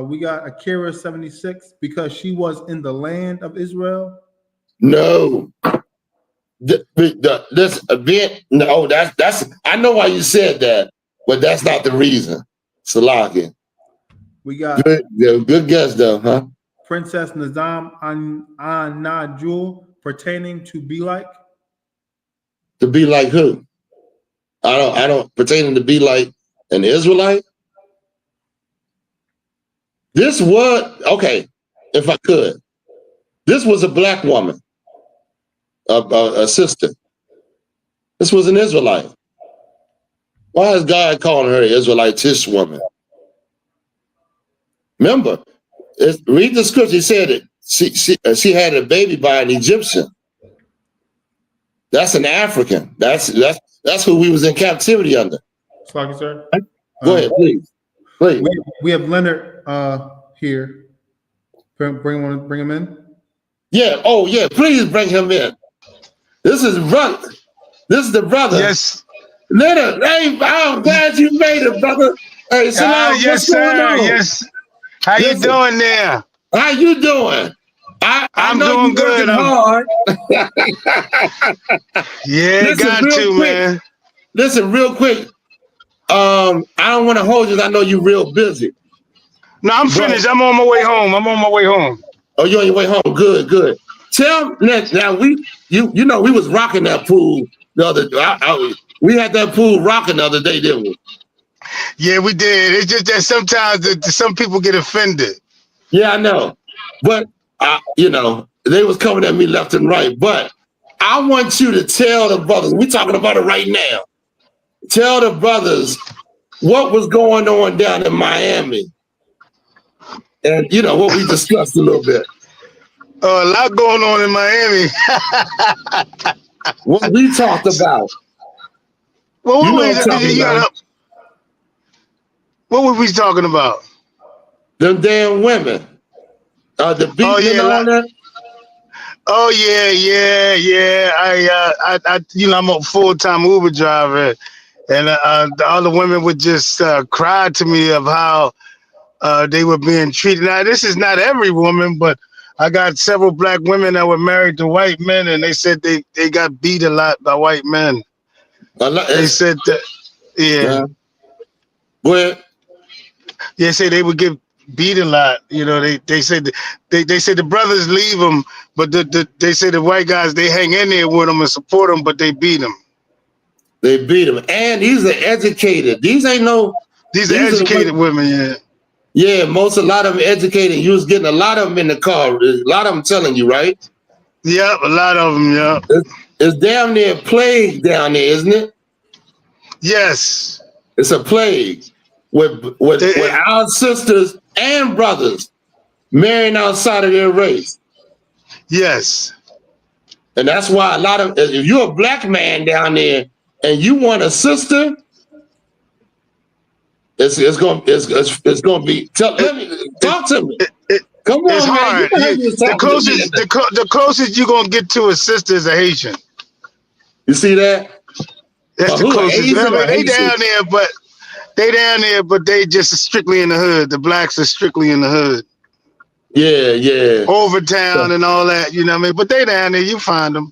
We got Akira 76 because she was in the land of Israel. No. This event, no, that's I know why you said that, but that's not the reason. Salaki. We got good guess though, huh? Princess Nizam An-Najul pertaining to be like? To be like who? I don't pertaining to be like an Israelite. This was, okay, if I could. This was a black woman, a sister. This was an Israelite. Why is God calling her an Israelitish woman? Remember, read the scripture. He said it. She had a baby by an Egyptian. That's an African. That's who we was in captivity under. Sorry, sir. Go ahead, please. Please. We have Leonard here. Bring him in. Yeah. Oh, yeah. Please bring him in. This is brother. This is the brother. Yes. Leonard, hey, I'm glad you made it, brother. Hey, Shalom, yes, sir. Yes. How you doing there? How you doing? I'm doing good. Hard. Yeah, listen, got to, man. Listen, real quick. I don't want to hold you. I know you're real busy. No, I'm finished. I'm on my way home. Oh, you're on your way home. Good, good. Tell now you know we was rocking that pool the other day. We had that pool rocking the other day, didn't we? Yeah, we did. It's just that sometimes some people get offended. Yeah, I know. But you know, they was coming at me left and right. But I want you to tell the brothers, we're talking about it right now. Tell the brothers what was going on down in Miami. And you know what we discussed a little bit. A lot going on in Miami. What we talked about. Well, what were we talking about? Them damn women. The beating and all that. Oh yeah. I you know, I'm a full-time Uber driver, and all the women would just cry to me of how they were being treated. Now, this is not every woman, but I got several black women that were married to white men, and they said they got beat a lot by white men. They said that, yeah. What? They say they would get beat a lot. You know, they said they said the brothers leave them, but they say the white guys, they hang in there with them and support them, but they beat them. They beat them, and these are educated. These are educated women, yeah. Yeah, a lot of them educated. You was getting a lot of them in the car. A lot of them telling you, right? Yep, a lot of them, yeah. It's damn near a plague down there, isn't it? Yes. It's a plague with our sisters and brothers marrying outside of their race. Yes. And that's why a lot of, if you're a black man down there and you want a sister, it's gonna be. Let me talk to me. Come on, it's man. Hard. The closest you're gonna get to a sister is a Haitian. You see that? That's the closest. They down there, but they just strictly in the hood. The blacks are strictly in the hood. Yeah. Overtown and all that, you know what I mean? But they down there, you find them.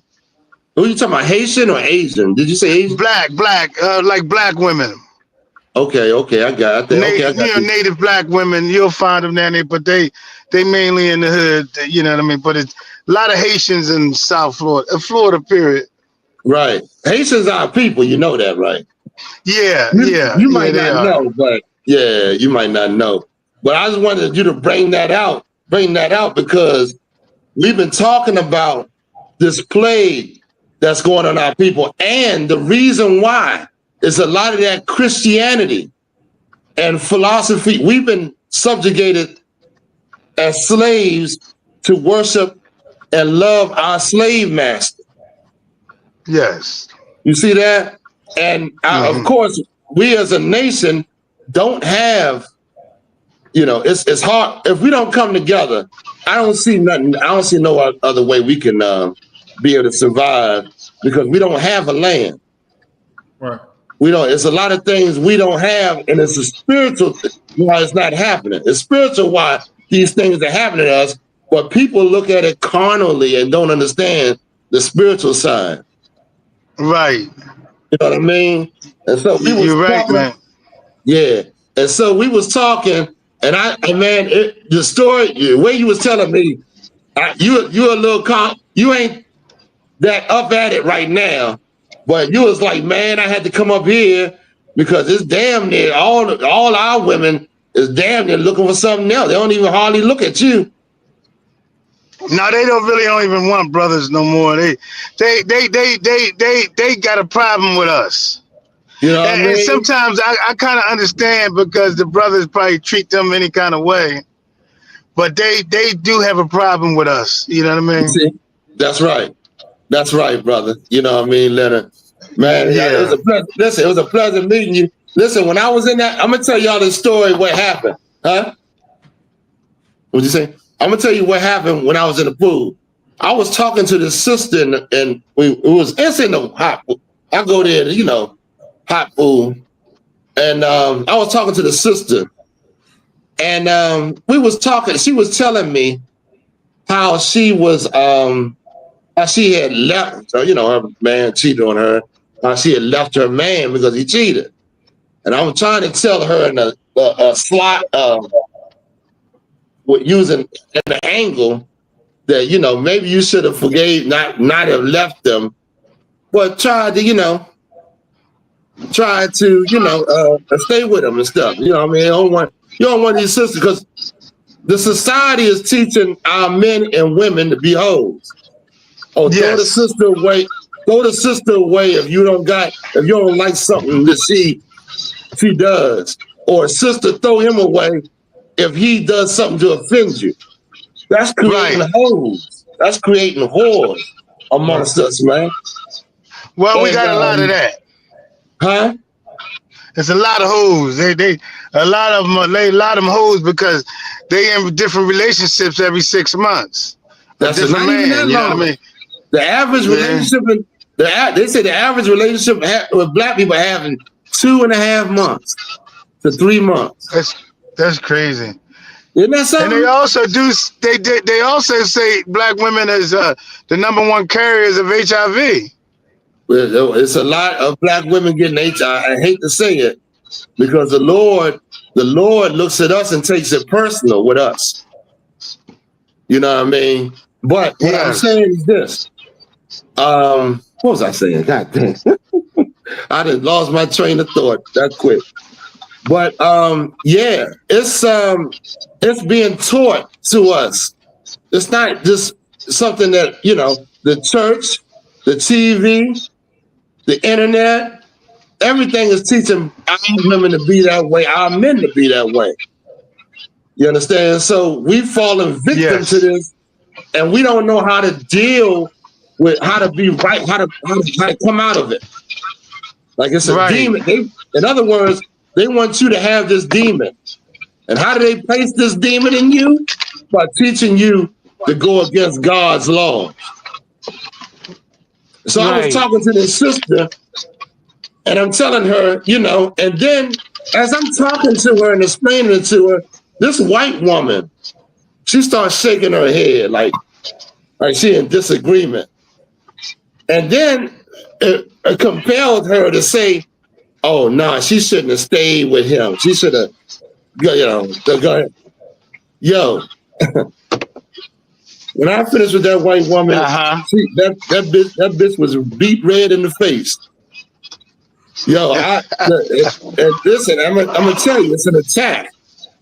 Who you talking about, Haitian or Asian? Did you say Asian? Black, like black women. Okay, I got it. Native black women, you'll find them down there, but they mainly in the hood, you know what I mean? But it's a lot of Haitians in South Florida, period. Right. Haitians are people, you know that, right? Yeah. You might not know, but yeah, you might not know. But I just wanted you to bring that out because we've been talking about this plague that's going on our people. And the reason why is a lot of that Christianity and philosophy. We've been subjugated as slaves to worship and love our slave master. Yes. You see that? And of course, we as a nation don't have, you know, it's hard. If we don't come together, I don't see nothing. I don't see no other way we can be able to survive because we don't have a land. Right. We don't. It's a lot of things we don't have, and it's a spiritual why it's not happening. It's spiritual why these things are happening to us, but people look at it carnally and don't understand the spiritual side. Right. You know what I mean? And so you're right, man. Yeah. And so we was talking And man, the story, the way you was telling me, you a little you ain't that up at it right now, but you was like, man, I had to come up here because it's damn near all our women is damn near looking for something else. They don't even hardly look at you. No, they don't even want brothers no more. They got a problem with us. You know what I mean? And sometimes I kind of understand because the brothers probably treat them any kind of way, but they do have a problem with us. You know what I mean? See, that's right. That's right, brother. You know what I mean, Leonard? Man, yeah. It was a pleasure meeting you. Listen, when I was in that, I'm gonna tell y'all the story what happened. Huh? What'd you say? I'm gonna tell you what happened when I was in the pool. I was talking to this sister, and it's in the hot pool. I go there, you know, hot pool, and I was talking to the sister, and we was talking. She was telling me how she was, how she had left. You know, her man cheated on her. How she had left her man because he cheated, and I was trying to tell her in a slot. With using an angle that, you know, maybe you should have forgave, not have left them, but tried to, you know, stay with them and stuff. You know what I mean? You don't want these sisters, because the society is teaching our men and women to be hoes. Oh, yes. Throw the sister away if you don't like something that she does. Or sister, throw him away if he does something to offend you. That's creating hoes. That's creating whores amongst us, man. Well, we got a lot of that. Huh? It's a lot of hoes. A lot of them hoes because they in different relationships every 6 months. That's a different man. You know what I mean? The average relationship, they say the average relationship with black people having 2.5 months to 3 months. That's crazy. Isn't that something? And they also they also say black women is the #1 carriers of HIV. Well, it's a lot of black women getting HIV. I hate to say it, because the Lord looks at us and takes it personal with us. You know what I mean? But what I'm saying is this. What was I saying? God dang. I done lost my train of thought that quick. But yeah, it's being taught to us. It's not just something that, you know, the church, the TV, the internet, everything is teaching our women to be that way, our men to be that way. You understand? So we've fallen victim to this, and we don't know how to deal with how to be right, how to come out of it. Like it's a demon. In other words, they want you to have this demon. And how do they place this demon in you? By teaching you to go against God's law. So I was talking to this sister, and I'm telling her, you know, and then as I'm talking to her and explaining it to her, this white woman, she starts shaking her head like she in disagreement. And then it compelled her to say, oh, no, she shouldn't have stayed with him. She should have, you know, go ahead. Yo, when I finished with that white woman, that bitch was beat red in the face. Yo, listen, I'm gonna tell you, it's an attack.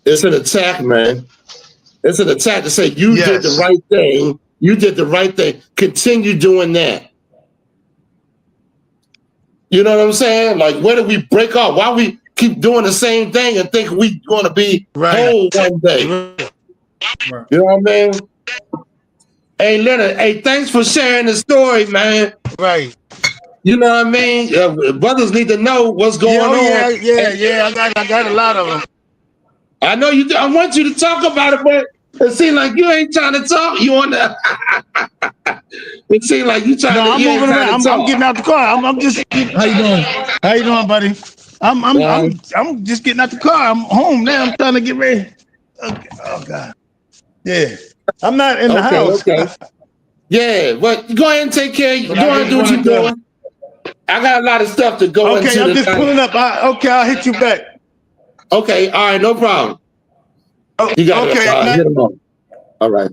It's an attack, man. It's an attack to say you did the right thing. You did the right thing. Continue doing that. You know what I'm saying? Like, where do we break off? Why we keep doing the same thing and think we going to be whole one day? You know what I mean? Hey, Leonard, hey, thanks for sharing the story, man. Right. You know what I mean? Brothers need to know what's going on. Yeah. I got a lot of them. I know you do. I want you to talk about it, but it seems like you ain't trying to talk. You on the... It seems like you trying to... I'm moving around. I'm getting out the car. I'm just... How you doing? How you doing, buddy? I'm just getting out the car. I'm home now. I'm trying to get ready. Okay. Oh, God. Yeah. I'm not in the house. Okay. Yeah, but go ahead and take care. Go ahead and do what you're doing. I got a lot of stuff to go into. Okay, I'm just pulling up. Okay, I'll hit you back. Okay, all right, no problem. You got Okay, it. Hit him up. All right.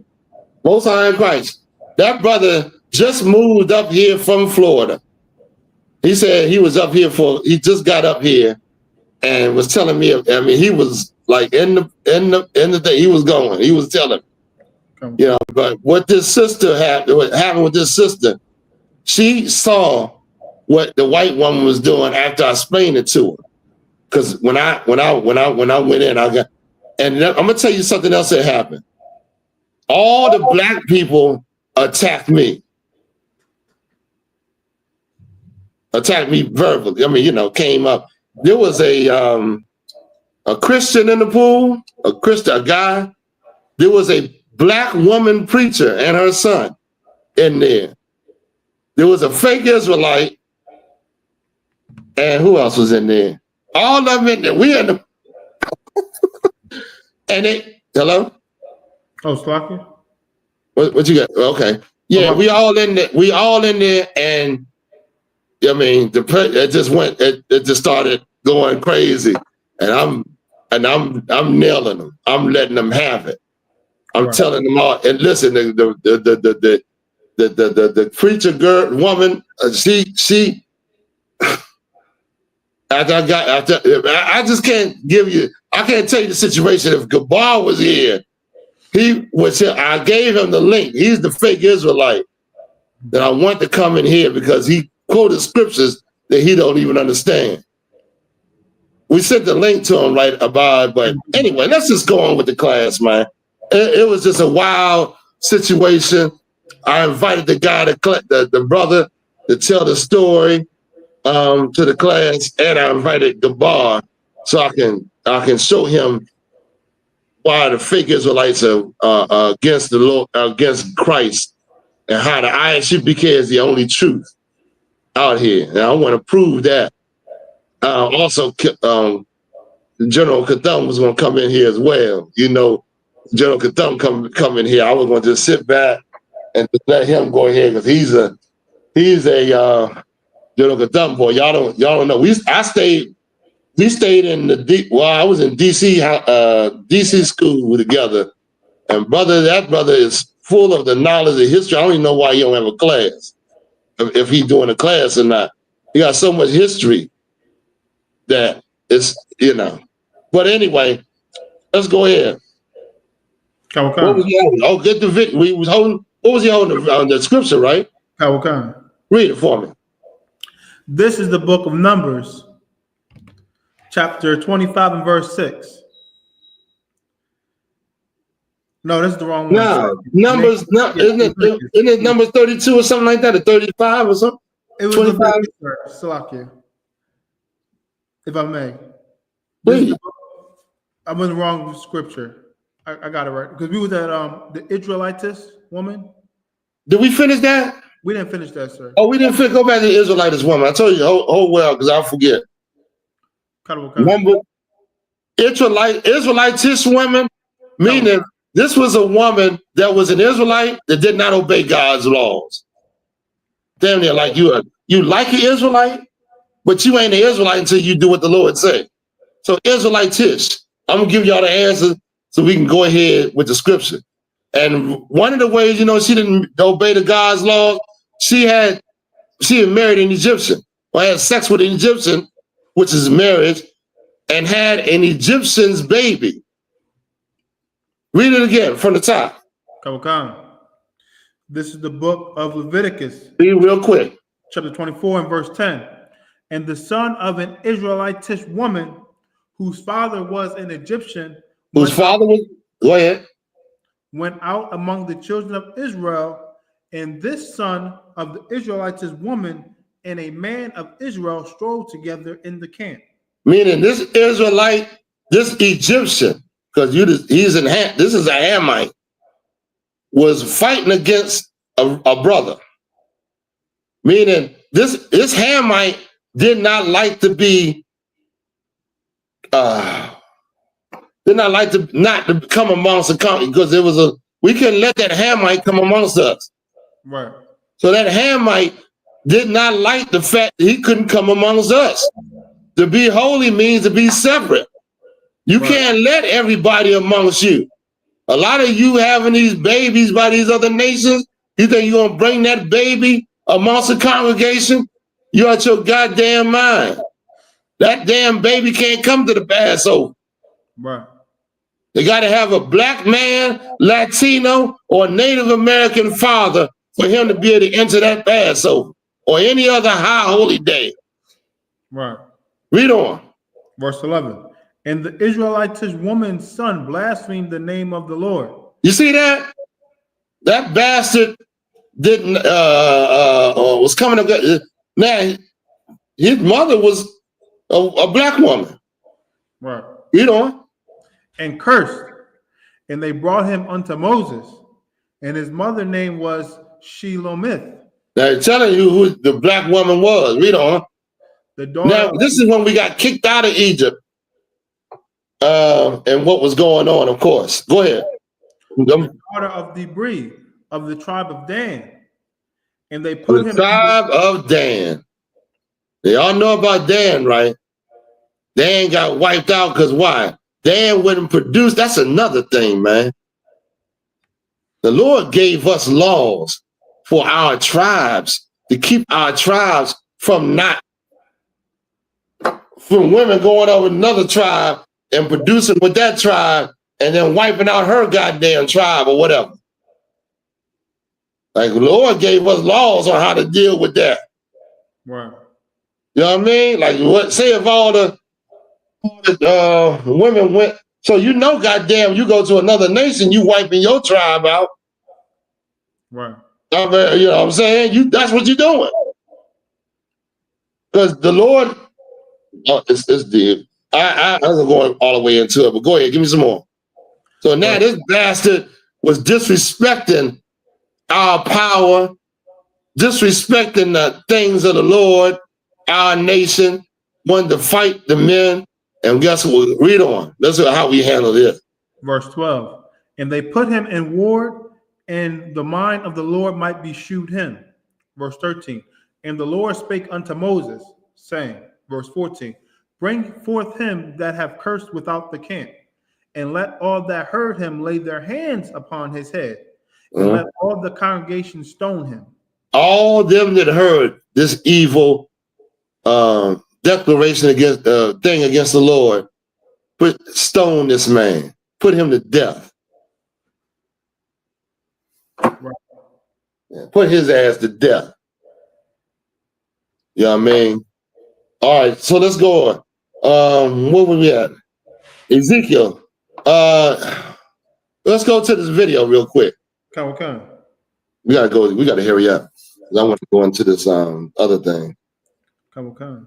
Most High in Christ. That brother just moved up here from Florida. He said he was up here he just got up here and was telling me, I mean, he was like in the day he was going. He was telling, you know, but what this sister what happened with this sister, she saw what the white woman was doing after I explained it to her. Because when I went in, and I'm gonna tell you something else that happened. All the black people attacked me. Attacked me verbally. I mean, you know, came up. There was a Christian in the pool, a guy. There was a black woman preacher and her son in there. There was a fake Israelite, and who else was in there? All of them in there. We in the and they hello. Oh, Slocky? What you got? Okay. Yeah, we all in there. We all in there, and I mean, it just started going crazy, and I'm nailing them. I'm letting them have it. I'm telling them all. And listen, the preacher girl woman, she. I just can't give you. I can't tell you the situation. If Gabar was here, he was here. I gave him the link. He's the fake Israelite that I want to come in here because he quoted scriptures that he don't even understand. We sent the link to him right about it, but anyway, let's just go on with the class, man. It was just a wild situation. I invited the guy, the brother, to tell the story to the class, and I invited Gabar so I can show him why the fake Israelites are against the Lord, against Christ, and how the I.S.U.P.K is the only truth out here. And I want to prove that. Also, General Katham was going to come in here as well. You know, General Katham come in here. I was going to just sit back and just let him go ahead because he's a General Katham boy. Y'all don't know. We stayed in I was in DC school together, and that brother is full of the knowledge of history. I don't even know why he don't have a class, if he's doing a class or not. He got so much history that it's, you know. But anyway, let's go ahead. What was he holding? Oh, get the victory. We was holding. What was he holding? The scripture, right? Read it for me. This is the book of Numbers, chapter 25 and verse 6. No, that's the wrong one. No, Numbers, isn't it Numbers 32 or something like that, or 35 or something? It was 25. Salakia, if I may. I'm in the wrong scripture. I got it right. Because we was at the Israelites woman. Did we finish that? We didn't finish that, sir. Oh, we didn't go back to the Israelites woman. I told you, oh well, because I'll forget. Remember, Israelitish woman, meaning this was a woman that was an Israelite that did not obey God's laws. Damn near like you like an Israelite, but you ain't an Israelite until you do what the Lord said. So Israelitish. I'm gonna give y'all the answer so we can go ahead with the scripture. And one of the ways, you know, she didn't obey the God's laws, she had married an Egyptian, or had sex with an Egyptian, which is marriage, and had an Egyptian's baby. Read it again from the top. This is the book of Leviticus. Read real quick. Chapter 24 and verse 10. And the son of an Israelitish woman, whose father was an Egyptian, go ahead, went out among the children of Israel, and this son of the Israelitish woman and a man of Israel strolled together in the camp. Meaning this Israelite, this Egyptian, because this is a Hamite, was fighting against a brother. Meaning this Hamite did not like to be not to come amongst the country, because we couldn't let that Hamite come amongst us. Right. So that Hamite did not like the fact that he couldn't come amongst us. To be holy means to be separate. You can't let everybody amongst you. A lot of you having these babies by these other nations, you think you're gonna bring that baby amongst the congregation? You're out your goddamn mind. That damn baby can't come to the Passover. Right. They gotta have a black man, Latino, or Native American father for him to be able to enter that Passover or any other high holy day. Right. Read on. Verse 11. And the Israelitish woman's son blasphemed the name of the Lord. You see that? That bastard didn't was coming up. Now his mother was a black woman. Right. Read on. And cursed. And they brought him unto Moses. And his mother's name was Shelomith. Now telling you who the black woman was. Read on. The daughter. Now this is when we got kicked out of Egypt. And what was going on, of course. Go ahead. The daughter of Debri of the tribe of Dan. And they put him tribe of Dan. They all know about Dan, right? Dan got wiped out because why? Dan wouldn't produce. That's another thing, man. The Lord gave us laws for our tribes to keep our tribes from women going over another tribe and producing with that tribe and then wiping out her goddamn tribe or whatever. Like the Lord gave us laws on how to deal with that. Right. You know what I mean? Like what? Say if all the women went. So you know, goddamn, you go to another nation, you wiping your tribe out. Right. You know what I'm saying? That's what you're doing. Because the Lord, it's deep. I wasn't going all the way into it, but go ahead, give me some more. So now this bastard was disrespecting our power, disrespecting the things of the Lord, our nation, wanted to fight the men. And guess what? Read on. That's how we handle this. Verse 12. And they put him in ward, and the mind of the Lord might be shewed him. Verse 13. And the Lord spake unto Moses, saying, verse 14, bring forth him that have cursed without the camp, and let all that heard him lay their hands upon his head, and let all the congregation stone him. All them that heard this evil declaration against thing against the Lord, stone this man, put him to death. Right. Yeah, put his ass to death. You know what I mean? All right, so let's go on. Where were we at? Ezekiel. Let's go to this video real quick. Okay. We gotta hurry up. I want to go into this other thing. Okay.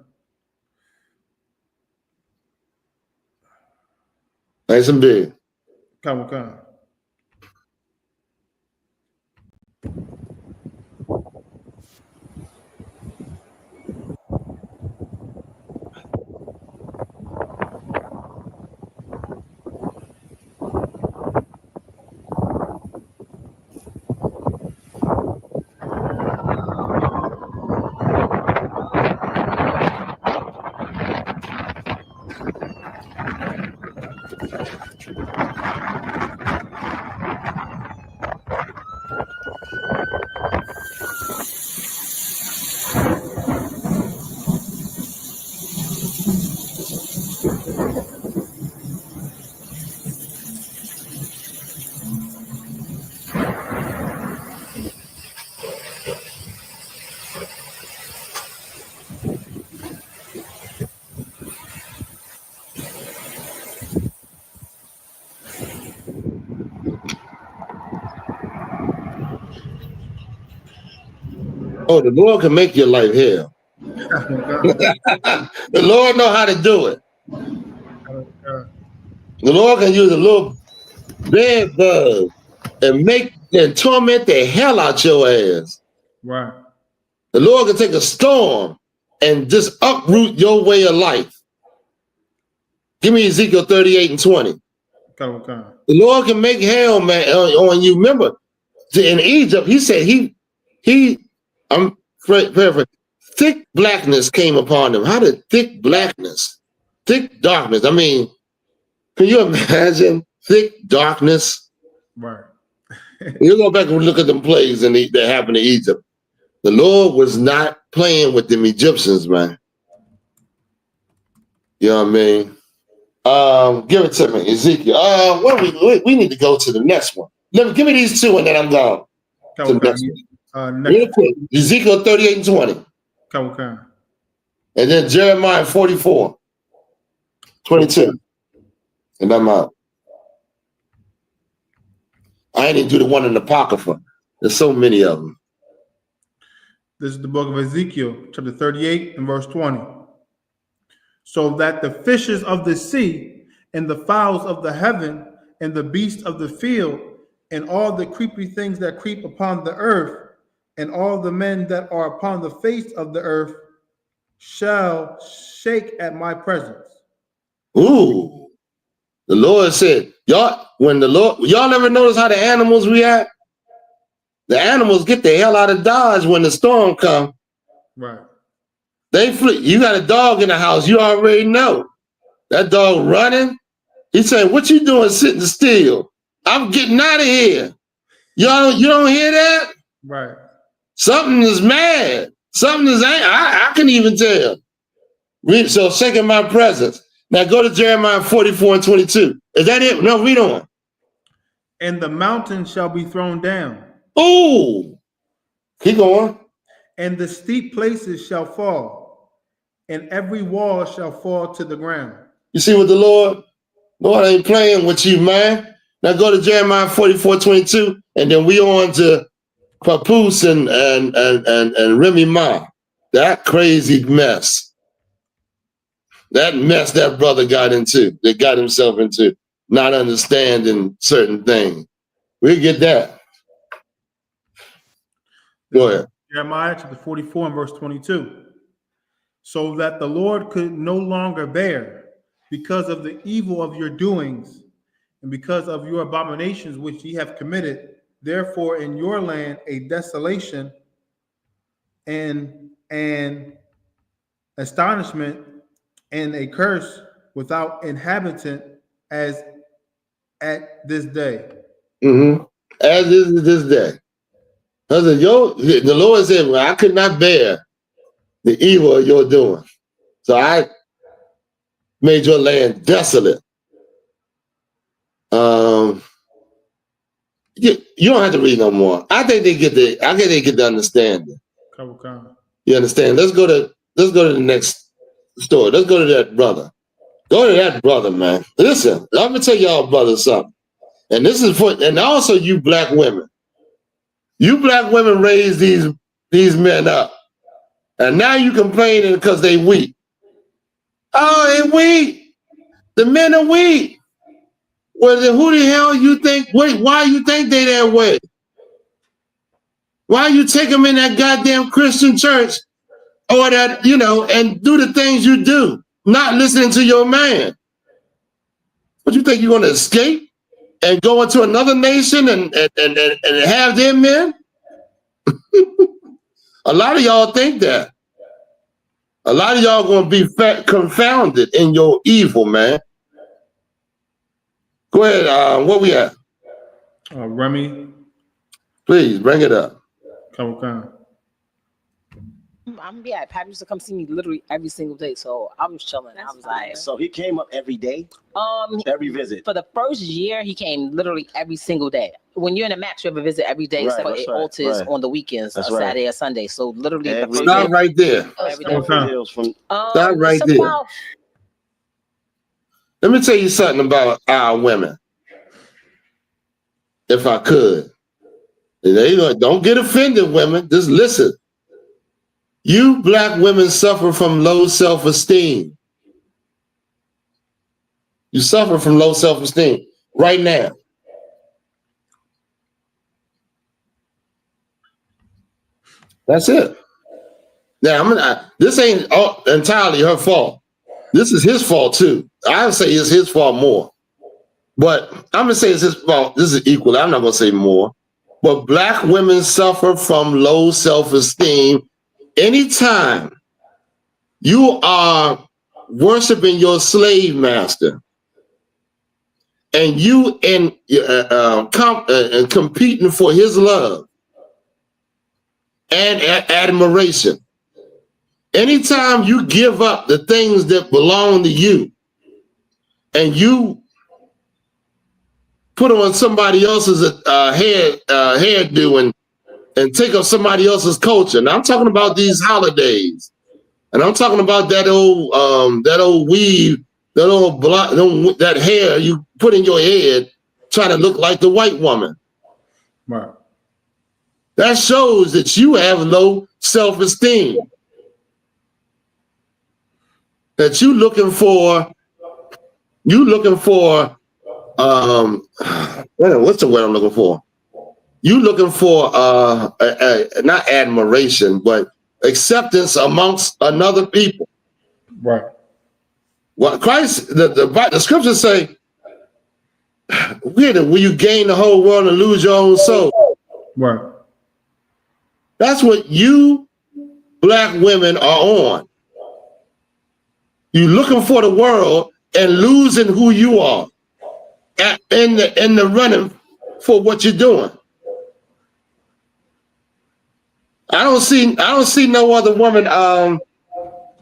Nice and big. Okay. Oh, the Lord can make your life hell. The Lord know how to do it. The Lord can use a little bed bug and torment the hell out your ass. Right. The Lord can take a storm and just uproot your way of life. Give me Ezekiel 38 and 20. Okay. The Lord can make hell, man, on you. Remember, in Egypt, he said I'm paraphrasing. Thick blackness came upon them. How did thick blackness, thick darkness? I mean, Can you imagine thick darkness? Right. You go back and look at them plagues that happened to Egypt. The Lord was not playing with them Egyptians, man. You know what I mean? Give it to me, Ezekiel. We need to go to the next one. Give me these two and then I'm gone. To the next one. Real quick, Ezekiel 38 and 20. And then Jeremiah 44, 22. And I'm out. I ain't even do the one in the Apocrypha. There's so many of them. This is the book of Ezekiel, chapter 38 and verse 20. So that the fishes of the sea and the fowls of the heaven and the beasts of the field and all the creepy things that creep upon the earth and all the men that are upon the face of the earth shall shake at my presence. Ooh. The Lord said, y'all ever notice how the animals react? The animals get the hell out of Dodge when the storm comes. Right. They flee. You got a dog in the house, you already know. That dog running. He said, what you doing sitting still? I'm getting out of here. You don't hear that? Right. Something is mad. Something is angry. I can even tell. So shaking my presence. Now go to Jeremiah 44 and 22. Is that it? No, read on. And the mountain shall be thrown down. Ooh. Keep going. And the steep places shall fall, and every wall shall fall to the ground. You see what the Lord ain't playing with you, man. Now go to Jeremiah 44, 22, and then we on to Papoose and Remy Ma. That crazy mess. That mess that brother got himself into, not understanding certain things. We'll get that. Go ahead. Jeremiah chapter 44 and verse 22. So that the Lord could no longer bear because of the evil of your doings and because of your abominations which ye have committed. Therefore in your land a desolation and an astonishment and a curse without inhabitant as at this day. Mm-hmm. As is this day. The Lord said, well, I could not bear the evil of your doing. So I made your land desolate. You don't have to read no more. I think they get the understanding. You understand? Let's go to the next story. Let's go to that brother. Go to that brother, man. Listen, let me tell y'all brothers something. And this is and also you black women. You black women raise these men up. And now you complaining because they weak. Oh, they weak. The men are weak. Well, then who the hell you think, why you think they that way? Why you take them in that goddamn Christian church or that, and do the things you do, not listening to your man? What you think you're going to escape and go into another nation and have them men? A lot of y'all think that. A lot of y'all going to be confounded in your evil, man. Go ahead. What we at? Remy. Please bring it up. Pat used to come see me literally every single day, so I was chilling. I was like, so he came up every day. Every visit. For the first year, he came literally every single day. When you're in a max, you have a visit every day, except for it alters on the weekends, Saturday or Sunday. So literally, stop right there. Stop right there. Let me tell you something about our women, if I could. Don't get offended, women. Just listen. You black women suffer from low self-esteem. You suffer from low self-esteem right now. That's it. Now, this ain't entirely her fault. This is his fault too. I would say it's his fault more. But I'm going to say it's his fault. This is equal. I'm not going to say more. But black women suffer from low self-esteem anytime you are worshiping your slave master. and you competing for his love and admiration. Anytime you give up the things that belong to you and you put on somebody else's hairdo and take up somebody else's culture. Now I'm talking about these holidays, and I'm talking about that old weave, that hair you put in your head, trying to look like the white woman. Right. That shows that you have low self-esteem. That you looking for what's the word I'm looking for? You looking for not admiration, but acceptance amongst another people. Right. Well, Christ, the scriptures say, will you gain the whole world and lose your own soul? Right. That's what you black women are on. You looking for the world and losing who you are in the running for what you're doing. I don't see no other woman. I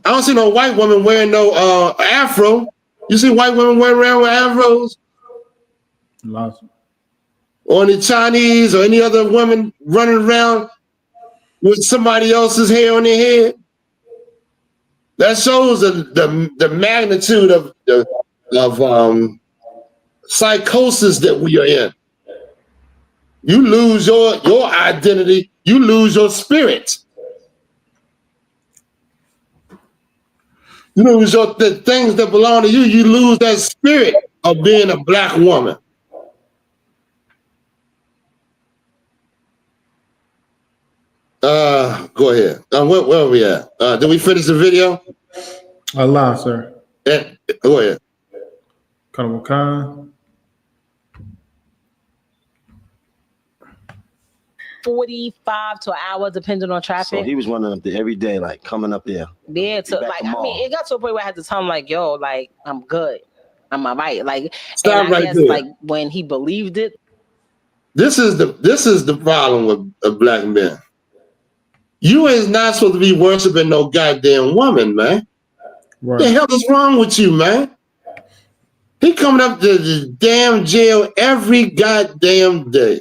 don't see no white woman wearing no afro. You see white women wearing around with afros? Lots. Or any Chinese or any other woman running around with somebody else's hair on their head? That shows the magnitude of psychosis that we are in. You lose your identity, you lose your spirit. You lose the things that belong to you, you lose that spirit of being a black woman. Go ahead. Where are we at? Did we finish the video? Allah, sir. Go ahead. Khan. 45 to an hour, depending on traffic. So he was running up there every day, like coming up there. Yeah, it got to a point where I had to tell him, like, yo, like, I'm good. I'm all right. Like, stop right there. Like, when he believed it. This is the problem with black men. You is not supposed to be worshiping no goddamn woman, man. Right. What the hell is wrong with you, man? He coming up to the damn jail every goddamn day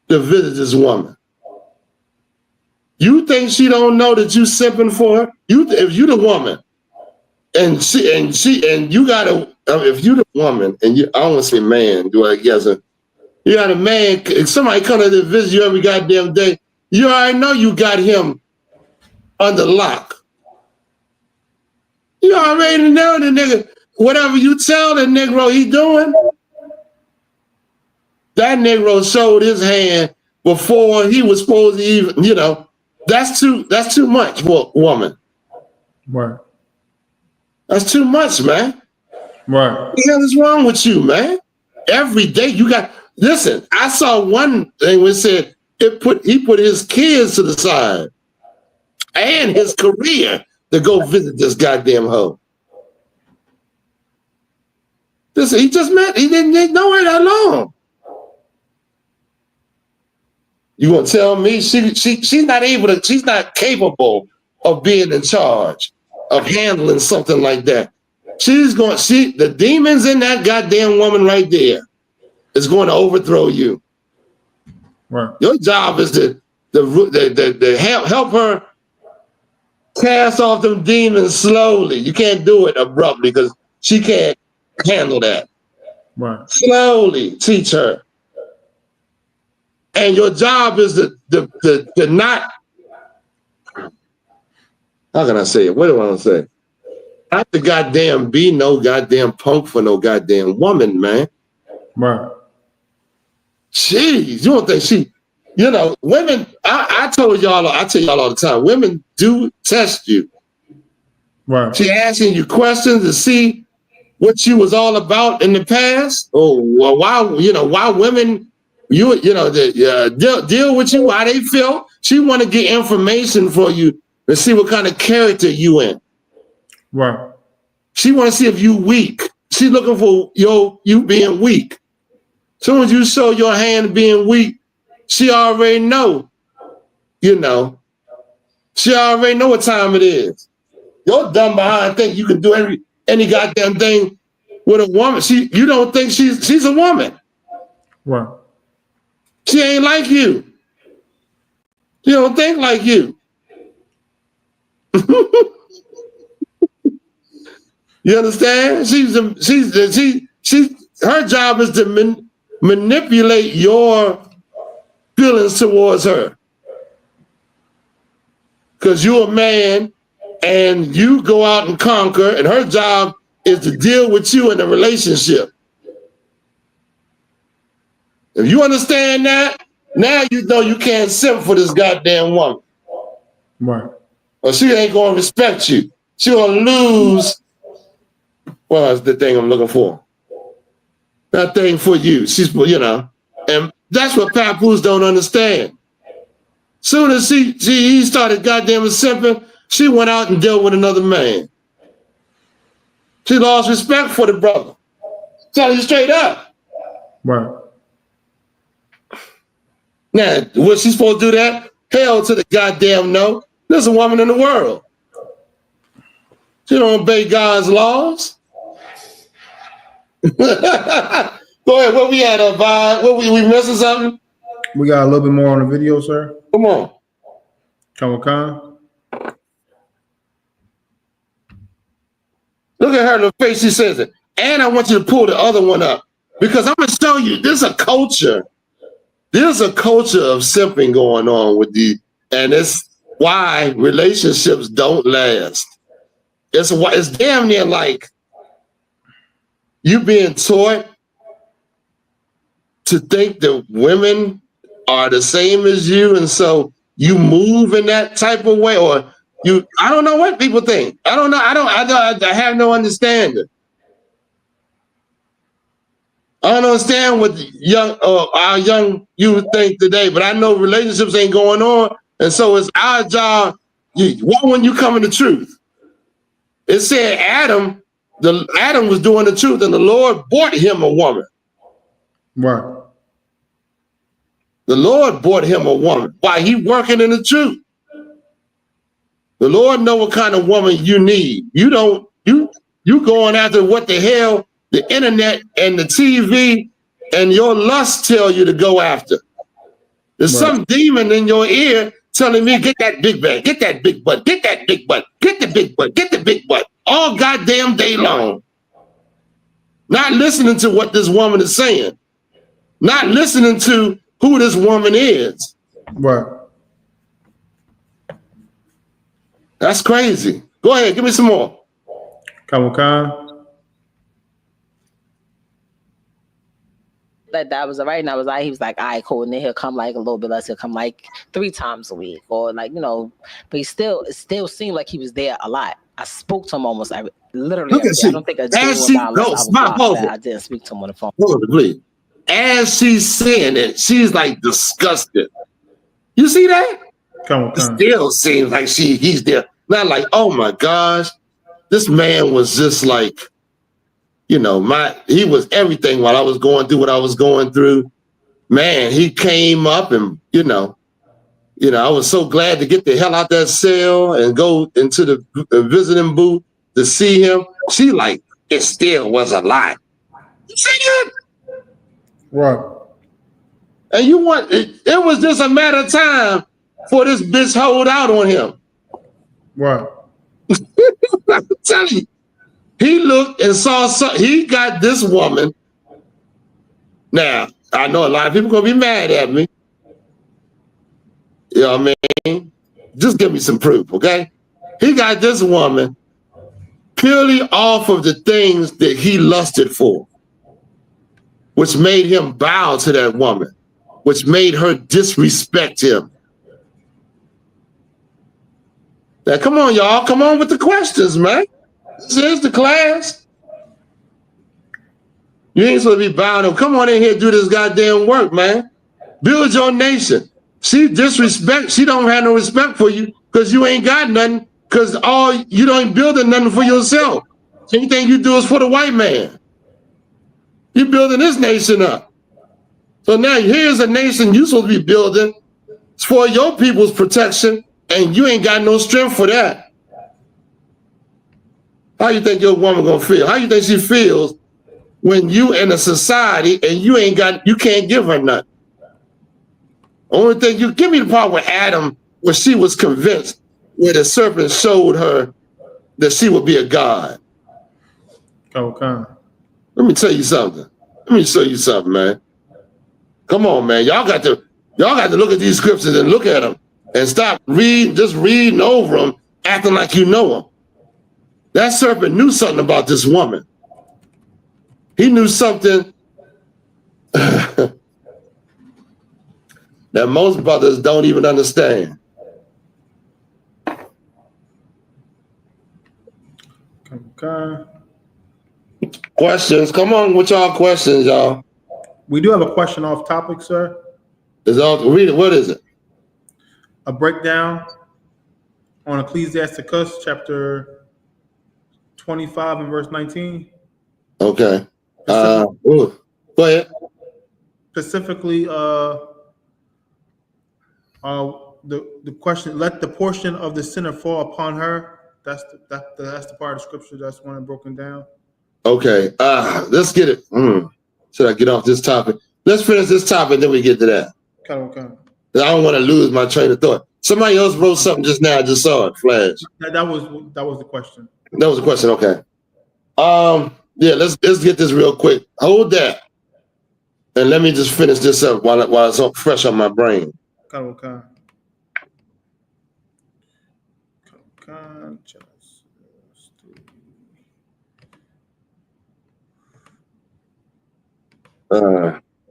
to visit this woman. You think she don't know that you simping for her? If you the woman, and you gotta, if you the woman, and I don't want to say man, do I guess? You got a man, if somebody come to visit you every goddamn day, you already know you got him under lock. You already know the nigga, whatever you tell the Negro he doing, that Negro showed his hand before he was supposed to even, that's too much for a woman. Right. That's too much, man. Right. What the hell is wrong with you, man? Every day you got, listen, I saw one thing where it said he put his kids to the side and his career to go visit this goddamn hoe. Listen, he didn't know her that long. You gonna tell me she's not capable of being in charge of handling something like that? The demons in that goddamn woman right there is going to overthrow you. Right. Your job is to help her cast off them demons slowly. You can't do it abruptly because she can't handle that. Right. Slowly teach her. And your job is to not, how can I say it? What do I want to say? Not to goddamn be no goddamn punk for no goddamn woman, man. Right. Jeez, you don't think women, I tell y'all all the time, women do test you. Right. She asking you questions to see what you was all about in the past, or why women deal with you, how they feel. She want to get information for you to see what kind of character you in. Right. She want to see if you weak. She's looking for you being weak. As soon as you show your hand being weak, she already know, you know. She already know what time it is. Your dumb behind think you can do any goddamn thing with a woman. You don't think she's a woman. Right. She ain't like you. She don't think like you. You understand? Her job is to manipulate your feelings towards her. Because you're a man and you go out and conquer, and her job is to deal with you in a relationship. If you understand that, now you know you can't simp for this goddamn woman. Right. Or she ain't gonna respect you. She gonna lose. Well, that's the thing I'm looking for. That thing for you. She's, you know, and that's what papoose don't understand. Soon as he started goddamn simping, she went out and dealt with another man. She lost respect for the brother. Tell you straight up. Right. Now, was she supposed to do that? Hell to the goddamn no. There's a woman in the world. She don't obey God's laws. Go ahead. What we at, Vibe? What we missing something? We got a little bit more on the video, sir. Come on. Come. Look at her, the face she says it. And I want you to pull the other one up. Because I'm going to show you, there's a culture. There's a culture of simping going on with the, and it's why relationships don't last. It's damn near like you being taught to think that women are the same as you, and so you move in that type of way, or I don't know what people think. I don't know. I have no understanding. I don't understand what our young youth think today, but I know relationships ain't going on, and so it's our job. When you come in the truth, it said Adam was doing the truth, and the Lord brought him a woman. Right. The Lord brought him a woman while he working in the truth. The Lord know what kind of woman you need. You going after what the hell the internet and the TV and your lust tell you to go after. There's some demon in your ear telling me, get that big bag, get that big butt, get that big butt, get the big butt, get the big butt, all goddamn day long. Not listening to what this woman is saying. Not listening to who this woman is. Right. That's crazy. Go ahead, give me some more. Come. That was right, and I was like, he was like, all right, cool, and then he'll come like a little bit less. He'll come like 3 times a week, or like, you know, but it still seemed like he was there a lot. I spoke to him almost literally. I don't think I didn't speak to him on the phone. Please. As she's saying it, she's like disgusted. You see that? Come. It still seems like he's there. Not like, oh my gosh, this man was just like, you know, he was everything while I was going through what I was going through. Man, he came up and, you know, I was so glad to get the hell out that cell and go into the visiting booth to see him. She like, it still was a lie. You see that? Right. And it was just a matter of time for this bitch hold out on him. Right. I'm telling you. He looked and saw he got this woman. Now, I know a lot of people gonna be mad at me. You know what I mean? Just give me some proof, okay? He got this woman purely off of the things that he lusted for, which made him bow to that woman, which made her disrespect him. Now, come on, y'all. Come on with the questions, man. This is the class. You ain't supposed to be bowing. Come on in here and do this goddamn work, man. Build your nation. She don't have no respect for you because you ain't got nothing, because you don't build nothing for yourself. Anything you do is for the white man. You're building this nation up. So now here's a nation you're supposed to be building for your people's protection, and you ain't got no strength for that. How you think your woman gonna feel? How you think she feels when you in a society and you can't give her nothing? Only thing you give me the part with Adam, where she was convinced, where the serpent showed her that she would be a god. Okay. Let me tell you something. Let me show you something, man. Come on, man. Y'all got to look at these scriptures and look at them and stop just reading over them, acting like you know them. That serpent knew something about this woman. He knew something that most brothers don't even understand. Okay. Questions? Come on with y'all questions, y'all. We do have a question off topic, sir. Read it. What is it? A breakdown on Ecclesiasticus chapter 25 and verse 19. Okay. Go ahead. Specifically, the question: let the portion of the sinner fall upon her. That's the part of the scripture that's one broken down. Okay. Let's get it. Should I get off this topic? Let's finish this topic, then we get to that. Okay. I don't want to lose my train of thought. Somebody else wrote something just now. I just saw it flash. That was the question. That was the question. Okay. Yeah. Let's get this real quick. Hold that, and let me just finish this up while it's all fresh on my brain. Okay.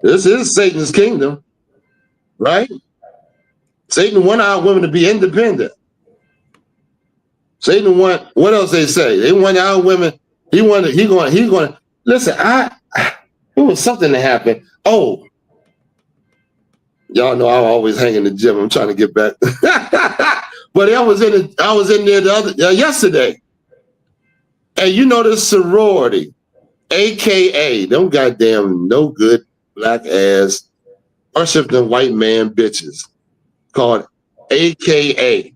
This is Satan's kingdom, right? Satan want our women to be independent. Satan want, what else they say? They want our women. He going to listen. It was something that happened. Oh, y'all know I always hang in the gym. I'm trying to get back, but I was in there yesterday, and you know this sorority. AKA, them goddamn no good black ass worshiping white man bitches called AKA.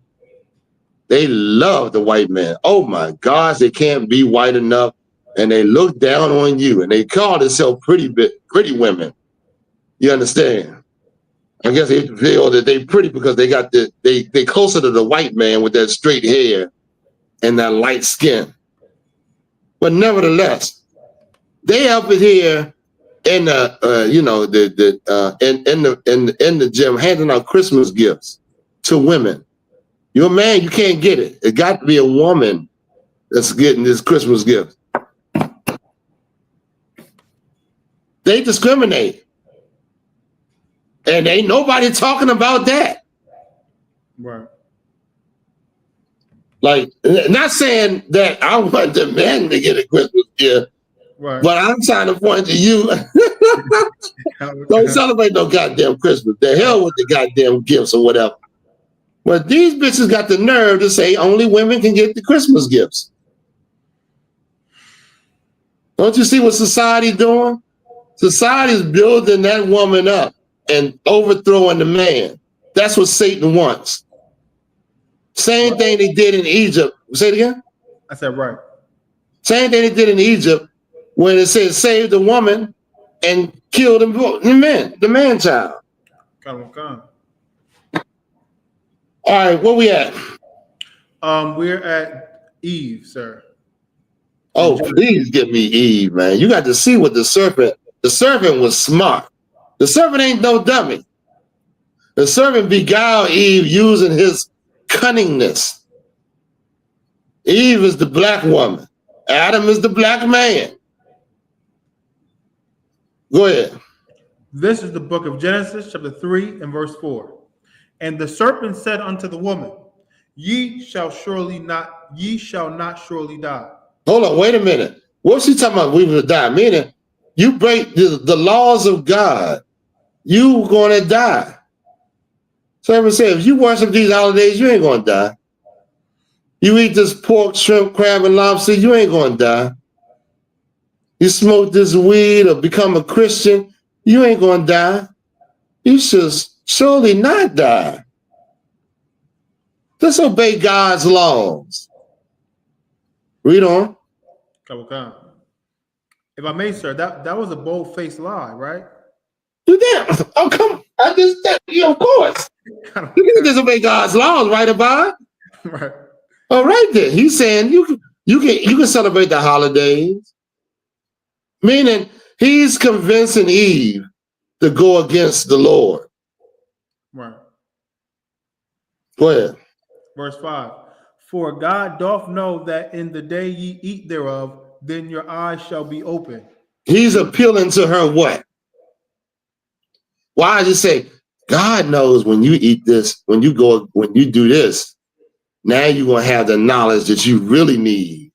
They love the white man. Oh my gosh, they can't be white enough, and they look down on you, and they call themselves pretty women. You understand? I guess they feel that they pretty because they got they closer to the white man with that straight hair and that light skin. But nevertheless, they up in here in the in the gym handing out Christmas gifts to women. You're a man, you can't get it. It got to be a woman that's getting this Christmas gift. They discriminate, and ain't nobody talking about that. Right. Like, not saying that I want the men to get a Christmas gift. Right. But I'm trying to point to you. Don't celebrate no goddamn Christmas. The hell with the goddamn gifts or whatever. But these bitches got the nerve to say only women can get the Christmas gifts. Don't you see what society's doing? Society's building that woman up and overthrowing the man. That's what Satan wants. Same thing they did in Egypt. Say it again? I said right. Same thing they did in Egypt when it said save the woman and kill the man child. Come. All right, where we at? We're at Eve, sir. Oh, please give me Eve, man. You got to see what the serpent was smart. The serpent ain't no dummy. The serpent beguiled Eve using his cunningness. Eve is the black woman. Adam is the black man. Go ahead. This is the book of Genesis, chapter 3 and verse 4. And the serpent said unto the woman, ye shall not surely die. Hold on, wait a minute. What's she talking about? We will die. Meaning, you break the laws of God, you gonna die. Serpent said, if you worship these holidays, you ain't gonna die. You eat this pork, shrimp, crab, and lobster, you ain't gonna die. you smoke this weed or become a Christian, you ain't gonna die. You should surely not die. Just obey God's laws. Read on. If I may, sir, that was a bold-faced lie, right? You damn. Oh, come. I just said, of course. You can disobey God's laws, right, Abad? Right. All right, then. He's saying you can celebrate the holidays. Meaning, he's convincing Eve to go against the Lord. Right. Go ahead. Verse 5. For God doth know that in the day ye eat thereof, then your eyes shall be open. He's appealing to her what? Why does it say, God knows when you eat this, when you do this, now you're going to have the knowledge that you really need.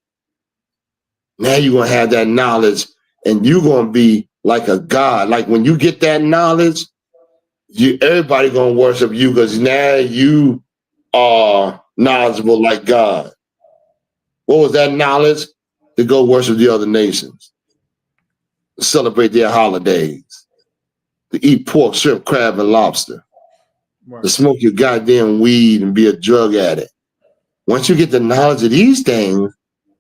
Now you're going to have that knowledge and you're going to be like a God. Like when you get that knowledge, everybody going to worship you because now you are knowledgeable like God. What was that knowledge? To go worship the other nations, to celebrate their holidays, to eat pork, shrimp, crab, and lobster, to smoke your goddamn weed and be a drug addict. Once you get the knowledge of these things,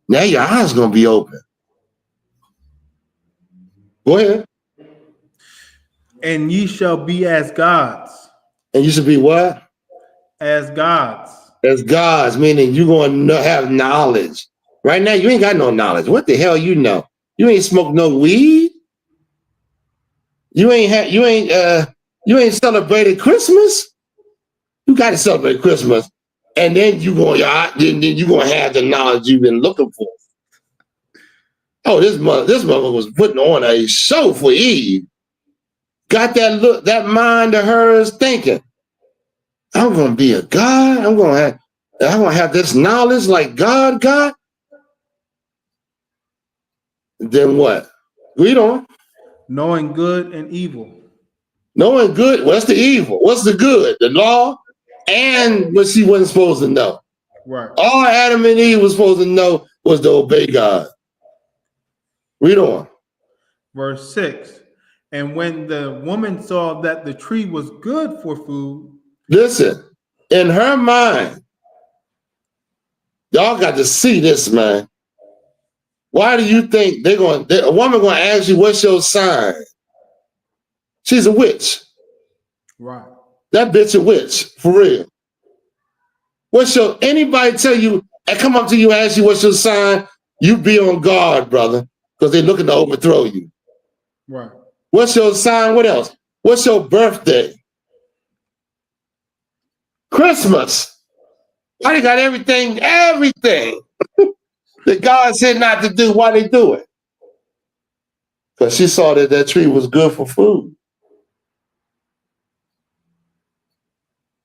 now your eyes going to be open. Go ahead. And ye shall be as gods. And you should be what? As gods. As gods, meaning you're going to have knowledge. Right now, you ain't got no knowledge. What the hell you know? You ain't smoked no weed. You ain't celebrated Christmas. You got to celebrate Christmas, and then you going to have the knowledge you've been looking for. Oh, this mother was putting on a show for Eve. Got that mind of hers thinking, I'm going to be a God. I'm going to have this knowledge like God got. Then what? Read on. Knowing good and evil. Knowing good. What's the evil? What's the good? The law and what she wasn't supposed to know. Right. All Adam and Eve was supposed to know was to obey God. Read on. Verse 6. And when the woman saw that the tree was good for food. Listen, in her mind, y'all got to see this, man. Why do you think a woman going to ask you, what's your sign? She's a witch. Right. That bitch a witch, for real. Anybody tell you, and come up to you and ask you what's your sign, you be on guard, brother, because they're looking to overthrow you. Right. What's your sign? What else? What's your birthday? Christmas. Why they got everything that God said not to do? Why they do it? Because she saw that tree was good for food.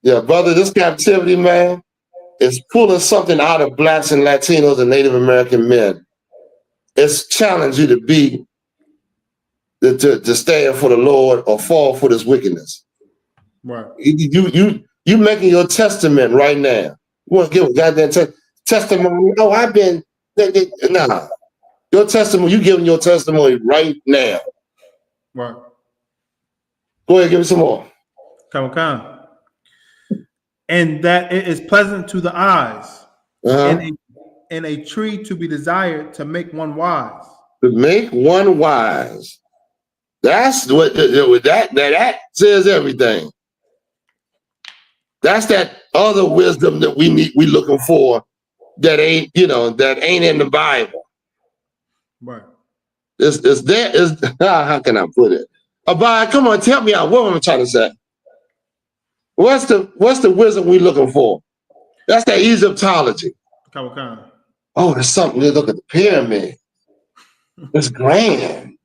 Yeah, brother, this captivity, man, is pulling something out of Blacks and Latinos and Native American men. It's challenged you to stand for the Lord or fall for this wickedness. Right. You making your testament right now. You want to give a goddamn testimony? Oh, I've been nah. Your testimony, you giving your testimony right now. Right. Go ahead, give me some more. Come. And that it is pleasant to the eyes, and a tree to be desired to make one wise. To make one wise. That's what that says everything. That's that other wisdom that we looking for that ain't in the Bible. Right. How can I put it? Abide, come on, tell me out. What am I trying to say? What's the wisdom we looking for? That's that Egyptology. Come. Oh, there's something. Look at the pyramid. It's grand.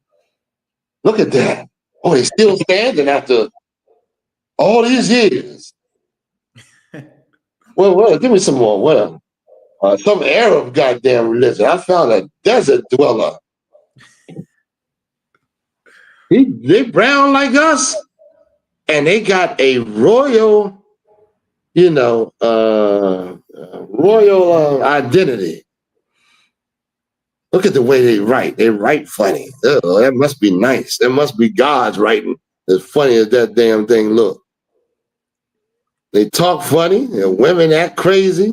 Look at that. Oh, he's still standing after all these years. Well, give me some more. Well, some Arab goddamn religion. I found a desert dweller. They brown like us, and they got a royal, royal identity. Look at the way they write. They write funny. Oh, that must be nice. That must be God's writing. As funny as that damn thing look. They talk funny. And women act crazy.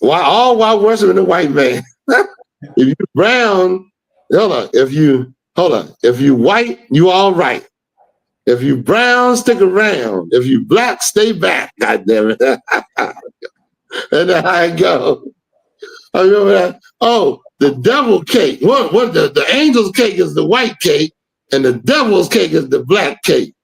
All while worshiping the white man. If you brown, if you white, you all right. If you brown, stick around. If you black, stay back. God damn it. And that's how it go. I remember that. Oh, the devil cake. What the angel's cake is the white cake, and the devil's cake is the black cake.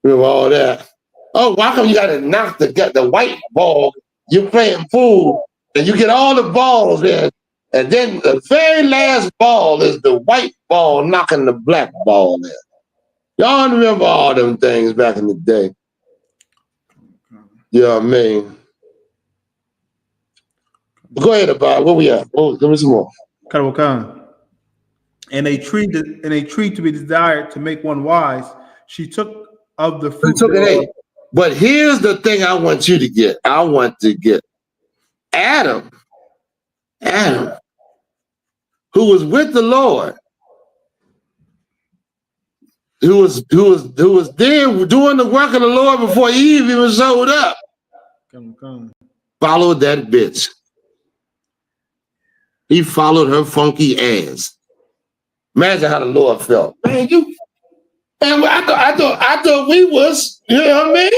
Remember all that? Oh, why come you gotta knock the white ball? You're playing pool, and you get all the balls in, and then the very last ball is the white ball knocking the black ball in. Y'all remember all them things back in the day. You know what I mean? Go ahead, about what we at? Oh, give me some more. And a tree to be desired to make one wise, she took of the fruit. But here's the thing I want you to get. I want to get Adam, who was with the Lord, who was there doing the work of the Lord before Eve even showed up. Followed that bitch. He followed her funky ass. Imagine how the Lord felt. Man, I thought we was, you know what I mean?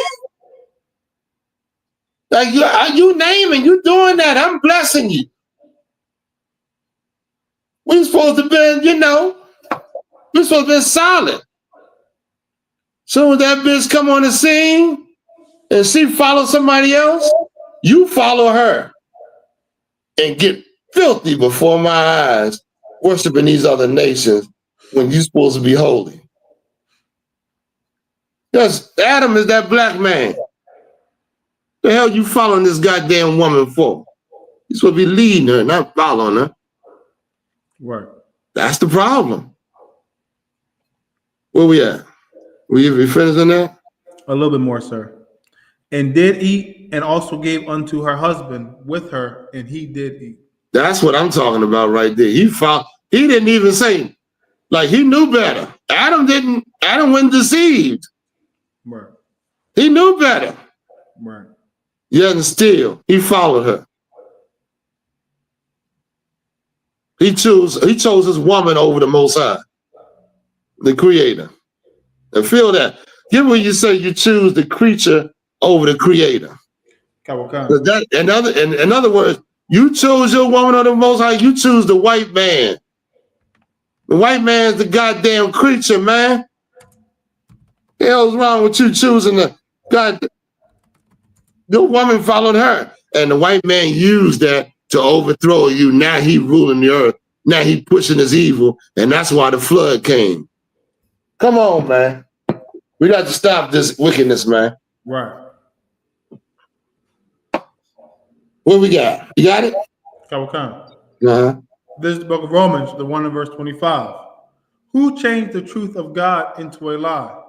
Like you naming, you doing that. I'm blessing you. We supposed to be, we supposed to be solid. Soon as that bitch come on the scene and she follow somebody else, you follow her and get filthy before my eyes, worshiping these other nations when you're supposed to be holy. Yes, Adam is that black man. The hell you following this goddamn woman for? You're supposed to be leading her, not following her. Right. That's the problem. Where we at? We finished on that? A little bit more, sir. And did eat, and also gave unto her husband with her, and he did eat. That's what I'm talking about right there. He didn't even say, like he knew better. Adam wasn't deceived. Right. He knew better. Right. Yet and still, he followed her. He chose his woman over the Most High, the Creator. And feel that. Give when you say you choose the creature over the Creator. In other words, you chose your woman over the Most High. You choose the white man. The white man's the goddamn creature, man. The hell's wrong with you choosing the God? Your woman followed her, and the white man used that to overthrow you. Now he ruling the earth. Now he pushing his evil, and that's why the flood came. Come on, man. We got to stop this wickedness, man. Right. What we got? You got it? This is the book of Romans, the 1 in verse 25. Who changed the truth of God into a lie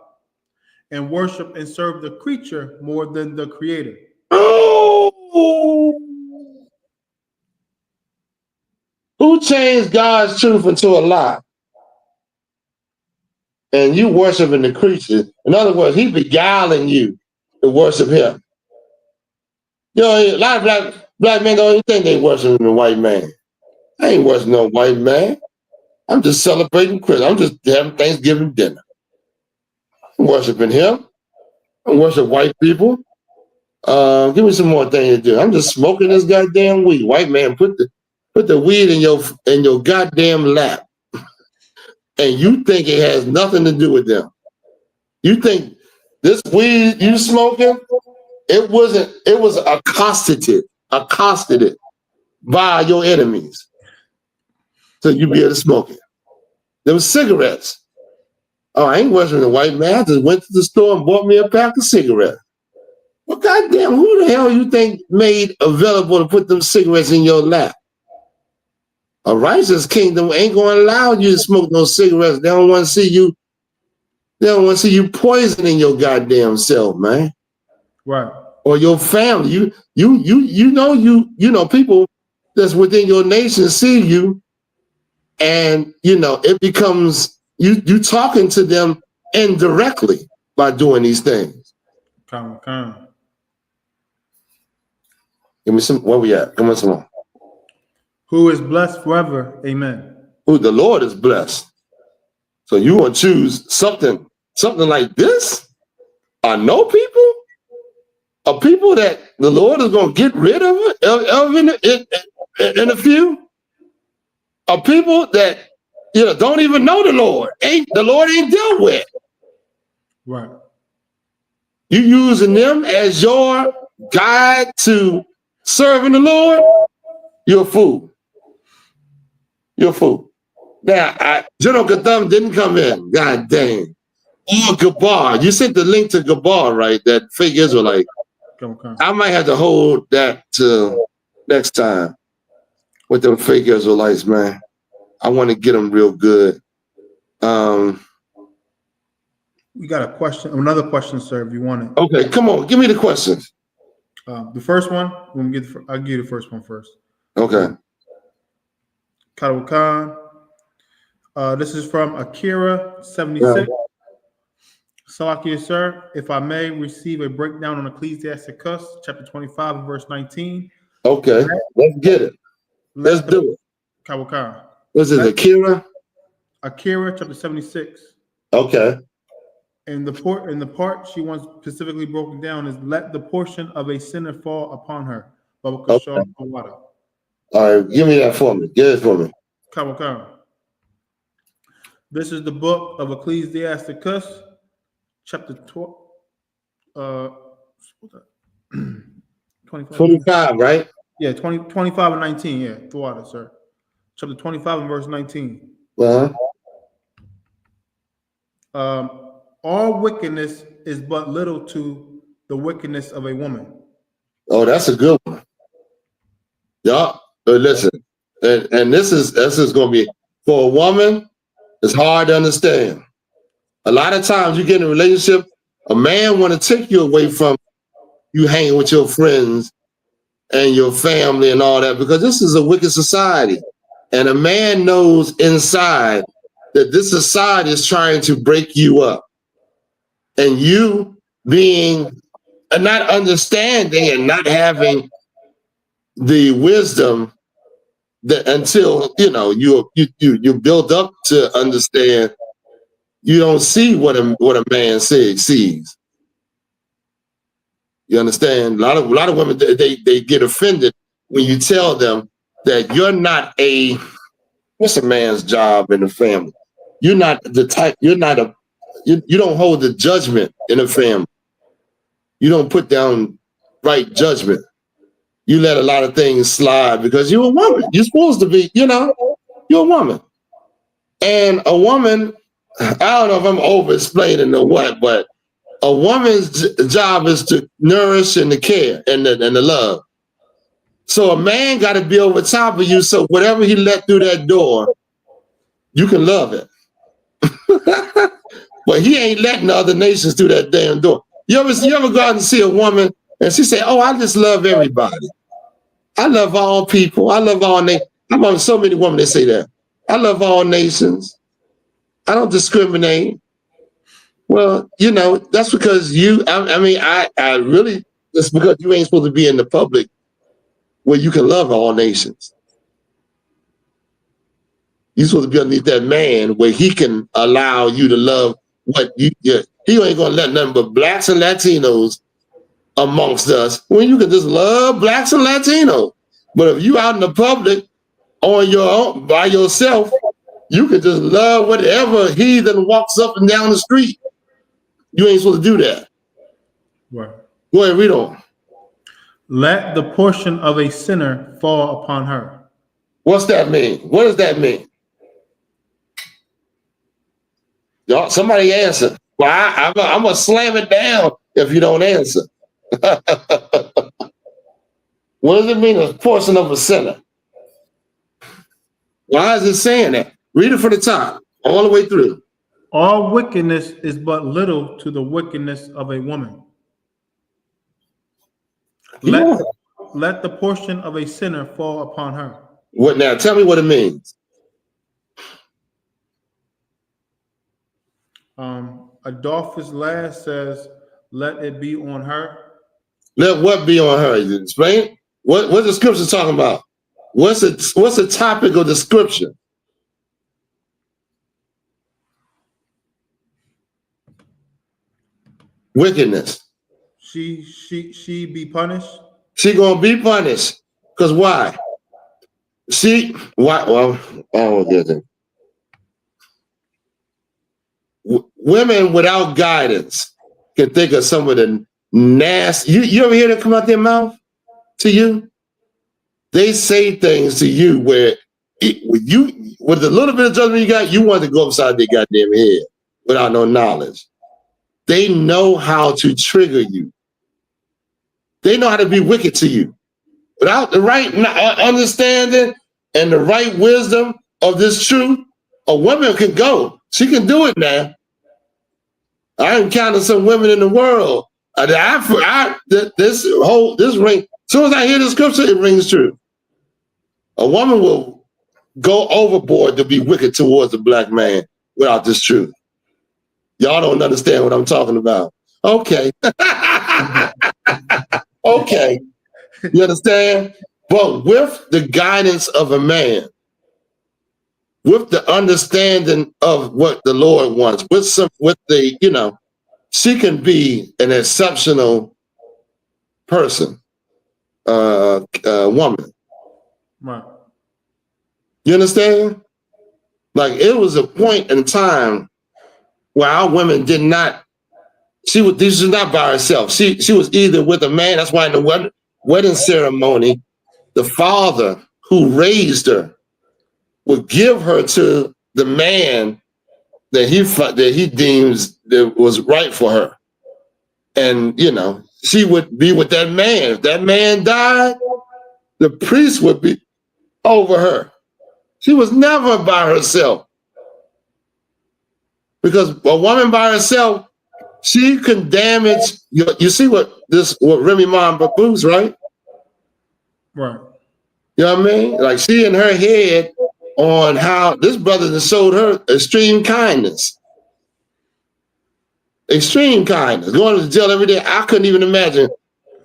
and worship and serve the creature more than the Creator? Oh! Who changed God's truth into a lie? And you worshiping the creature. In other words, he's beguiling you to worship him. You know, a lot of black men don't even think they worshiping the white man. I ain't worshiping no white man. I'm just celebrating Christmas. I'm just having Thanksgiving dinner. I'm worshiping him. I worship white people. Give me some more things to do. I'm just smoking this goddamn weed. White man, put the weed in your goddamn lap. And you think it has nothing to do with them. You think this weed you smoking, it was accosted by your enemies. So you be able to smoke it. There was cigarettes. Oh, I ain't worshiping the white man. I just went to the store and bought me a pack of cigarettes. Well, goddamn, who the hell you think made available to put them cigarettes in your lap? A righteous kingdom ain't going to allow you to smoke no cigarettes. They don't want to see you. They don't want to see you poisoning your goddamn self, man. Right. Or your family. You know people. that's within your nation see you, and it becomes you talking to them indirectly by doing these things. Come. Give me some. Where we at? Come on, some more. Who is blessed forever? Amen. Who the Lord is blessed. So you want to choose something like this? Are no people? Are people that the Lord is going to get rid of in a few? Are people that don't even know the Lord? The Lord ain't dealt with. Right. You using them as your guide to serving the Lord? You're a fool. You're a fool. Now, General Katham didn't come in. God dang. Or Gabar. You sent the link to Gabar, right? That fake Israelite. Come. I might have to hold that to next time with them fake Israelites, man. I want to get them real good. We got a question, another question, sir, if you want it. Okay, come on. Give me the questions. The first one, I'll give you the first one first. Okay. Khan. This is from Akira76. Salakia, sir, if I may receive a breakdown on Ecclesiasticus, chapter 25, verse 19. Okay, let's get it. Let's do it. Khan. Was it Akira? Akira, chapter 76. Okay. And the part she wants specifically broken down is let the portion of a sinner fall upon her. Okay. All right, give me that for me. Get it for me. Khan. This is the book of Ecclesiasticus, chapter 25, right? Yeah, 25 and 19. Yeah, the water, sir. Chapter 25 and verse 19. All wickedness is but little to the wickedness of a woman. Oh, that's a good one. Yeah, listen, and this is going to be for a woman. It's hard to understand. A lot of times you get in a relationship, a man want to take you away from you hanging with your friends and your family and all that, because this is a wicked society. And a man knows inside that this society is trying to break you up. And you being not understanding and not having the wisdom that until you build up to understand, you don't see what a man sees. You understand? A lot of women they get offended when you tell them that you're not what's a man's job in the family? You're not the type. You don't hold the judgment in the family. You don't put down right judgment. You let a lot of things slide because you're a woman. You're supposed to be, you're a woman. And a woman, I don't know if I'm over-explaining or what, but a woman's job is to nourish and to care and the love. So a man got to be over top of you, so whatever he let through that door, you can love it. But he ain't letting the other nations through that damn door. You ever go out and see a woman and she say, "Oh, I just love everybody. I love all people. I love all nations." I'm on so many women that say that. I love all nations. I don't discriminate. Well, that's because I really, it's because you ain't supposed to be in the public where you can love all nations. You're supposed to be underneath that man where he can allow you to love what he ain't gonna let nothing but blacks and Latinos amongst us when you can just love blacks and Latinos. But if you out in the public on your own by yourself, you can just love whatever heathen walks up and down the street. You ain't supposed to do that. Right. Go ahead, read on. Let the portion of a sinner fall upon her. What's that mean? What does that mean? Y'all, somebody answer. Well, I'm gonna slam it down if you don't answer. What does it mean, a portion of a sinner? Why is it saying that? Read it from the top, all the way through. All wickedness is but little to the wickedness of a woman. Let let the portion of a sinner fall upon her. What now? Tell me what it means. Adolphus Ladd says, let it be on her. Let what be on her? Explain. What's the scripture talking about? What's the topic of the scripture? Wickedness. She be punished. She gonna be punished. Because why? Why? Well, oh goodness. Women without guidance can think of some of the nasty. You ever hear that come out their mouth to you? They say things to you where with the little bit of judgment you got, you want to go upside their goddamn head without no knowledge. They know how to trigger you. They know how to be wicked to you. Without the right understanding and the right wisdom of this truth, a woman can go. She can do it now. I encountered some women in the world. This ring. As soon as I hear the scripture, it rings true. A woman will go overboard to be wicked towards a black man without this truth. Y'all don't understand what I'm talking about. Okay. Okay. You understand? But with the guidance of a man, with the understanding of what the Lord wants, she can be an exceptional person, woman. Right. You understand? Like it was a point in time where our women did not. She was not by herself. She was either with a man. That's why in the wedding ceremony, the father who raised her would give her to the man that he deems that was right for her, and she would be with that man. If that man died, the priest would be over her. She was never by herself, because a woman by herself, she can damage. You see what Remy Ma Baboos, right? Right. You know what I mean? Like she in her head on how this brother has showed her extreme kindness. Extreme kindness. Going to jail every day. I couldn't even imagine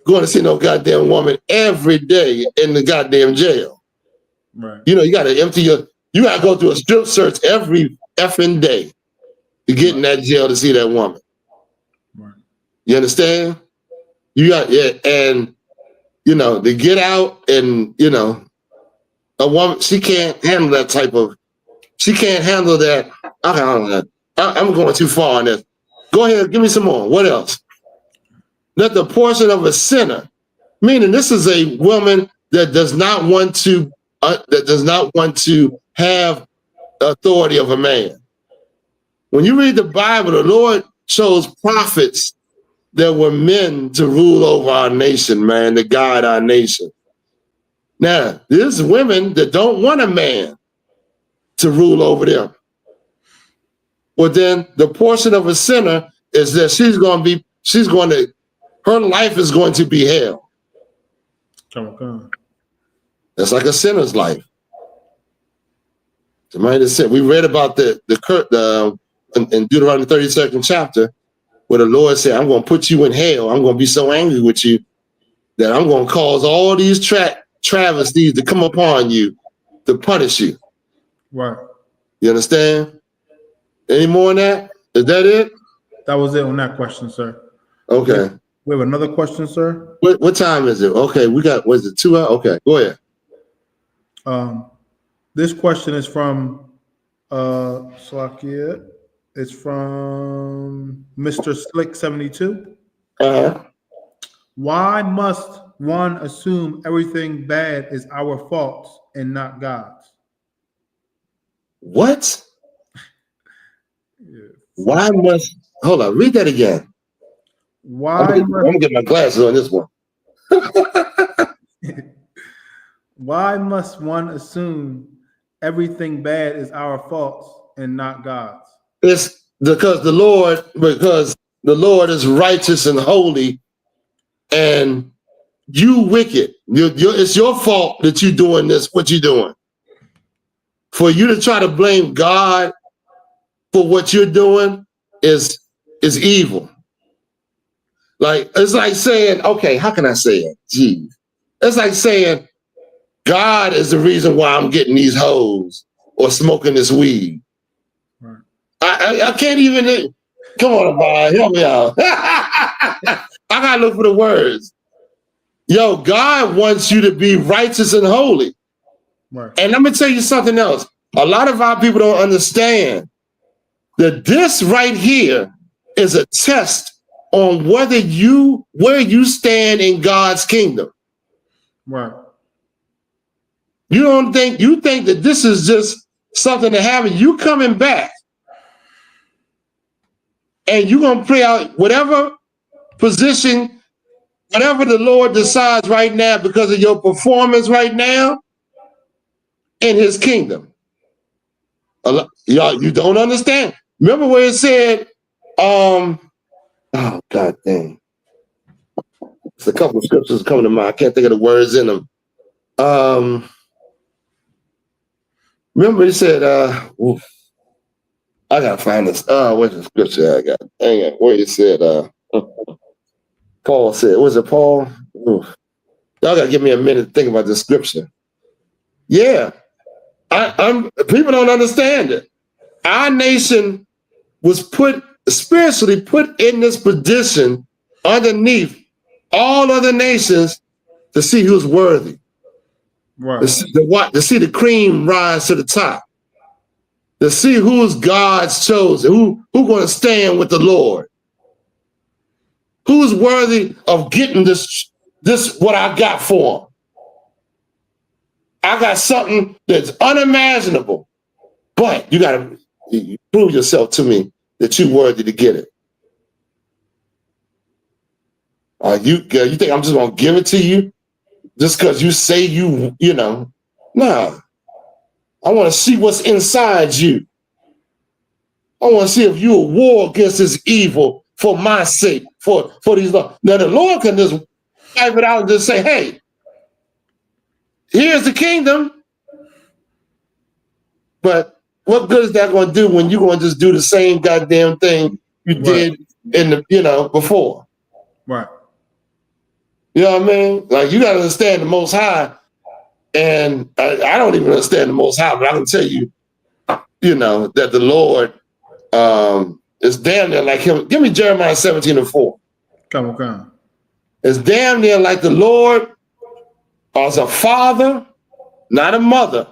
going to see no goddamn woman every day in the goddamn jail. Right. You got to you got to go through a strip search every effing day to get in that jail to see that woman. Right. You understand? You got, and to get out and, a woman, she can't handle that type of, she can't handle that. I can't handle that. I'm going too far on this. Go ahead, give me some more. What else? Let the portion of a sinner, meaning this is a woman that does not want to have authority of a man. When you read the Bible, the Lord chose prophets that were men to rule over our nation, man, to guide our nation. Now, there's women that don't want a man to rule over them. Well, then the portion of a sinner is that her life is going to be hell. That's like a sinner's life. Somebody said, we read about in Deuteronomy 32nd chapter, where the Lord said, I'm going to put you in hell. I'm going to be so angry with you that I'm going to cause all these travesties to come upon you to punish you. Right. You understand? Any more on that? Is that it? That was it on that question, sir. Okay. We have another question, sir. What time is it? Okay, we got, was it 2 hours? Okay, go ahead. This question is from Slakia. It's from Mr. Slick 72. Why must one assume everything bad is our faults and not God's? What? Why must, hold on, read that again. I'm gonna get my glasses on this one. Why must one assume everything bad is our faults and not God's? It's because the Lord is righteous and holy, and you wicked. It's your fault that you're doing this, what you're doing. For you to try to blame God for what you're doing is evil. Like, it's like saying, okay, how can I say it? Gee. It's like saying, God is the reason why I'm getting these hoes or smoking this weed. Right. I can't even, come on, boy, help me out. I gotta look for the words. Yo, God wants you to be righteous and holy. Right. And let me tell you something else. A lot of our people don't understand that this right here is a test on where you stand in God's kingdom. Right. You think that this is just something that happened. You coming back and you're gonna play out whatever position, whatever the Lord decides right now because of your performance right now in his kingdom. Y'all, you don't understand. Remember where it said, oh God dang. It's a couple of scriptures coming to mind. I can't think of the words in them. Remember he said, I gotta find this. Where's the scripture I got? Dang it, where he said, Paul said, was it Paul? Oof. Y'all gotta give me a minute to think about this scripture. Yeah. People don't understand it. Our nation was spiritually put in this position underneath all other nations to see who's worthy. Right. To see the cream rise to the top. To see who's God's chosen, who going to stand with the Lord. Who's worthy of getting this what I got for him. I got something that's unimaginable, but you got to prove yourself to me that you're worthy to get it. You think I'm just going to give it to you just because you say you know? Nah. I want to see what's inside you. I want to see if you will war against this evil for my sake, for these laws. Now the Lord can just wipe it out and just say, hey, here's the kingdom. But what good is that going to do when you're going to just do the same goddamn thing you did in the, before? Right. You know what I mean? Like, you got to understand the Most High. And I don't even understand the Most High, but I can tell you, that the Lord is damn near like him. Give me Jeremiah 17:4. Come on. It's damn near like the Lord as a father, not a mother.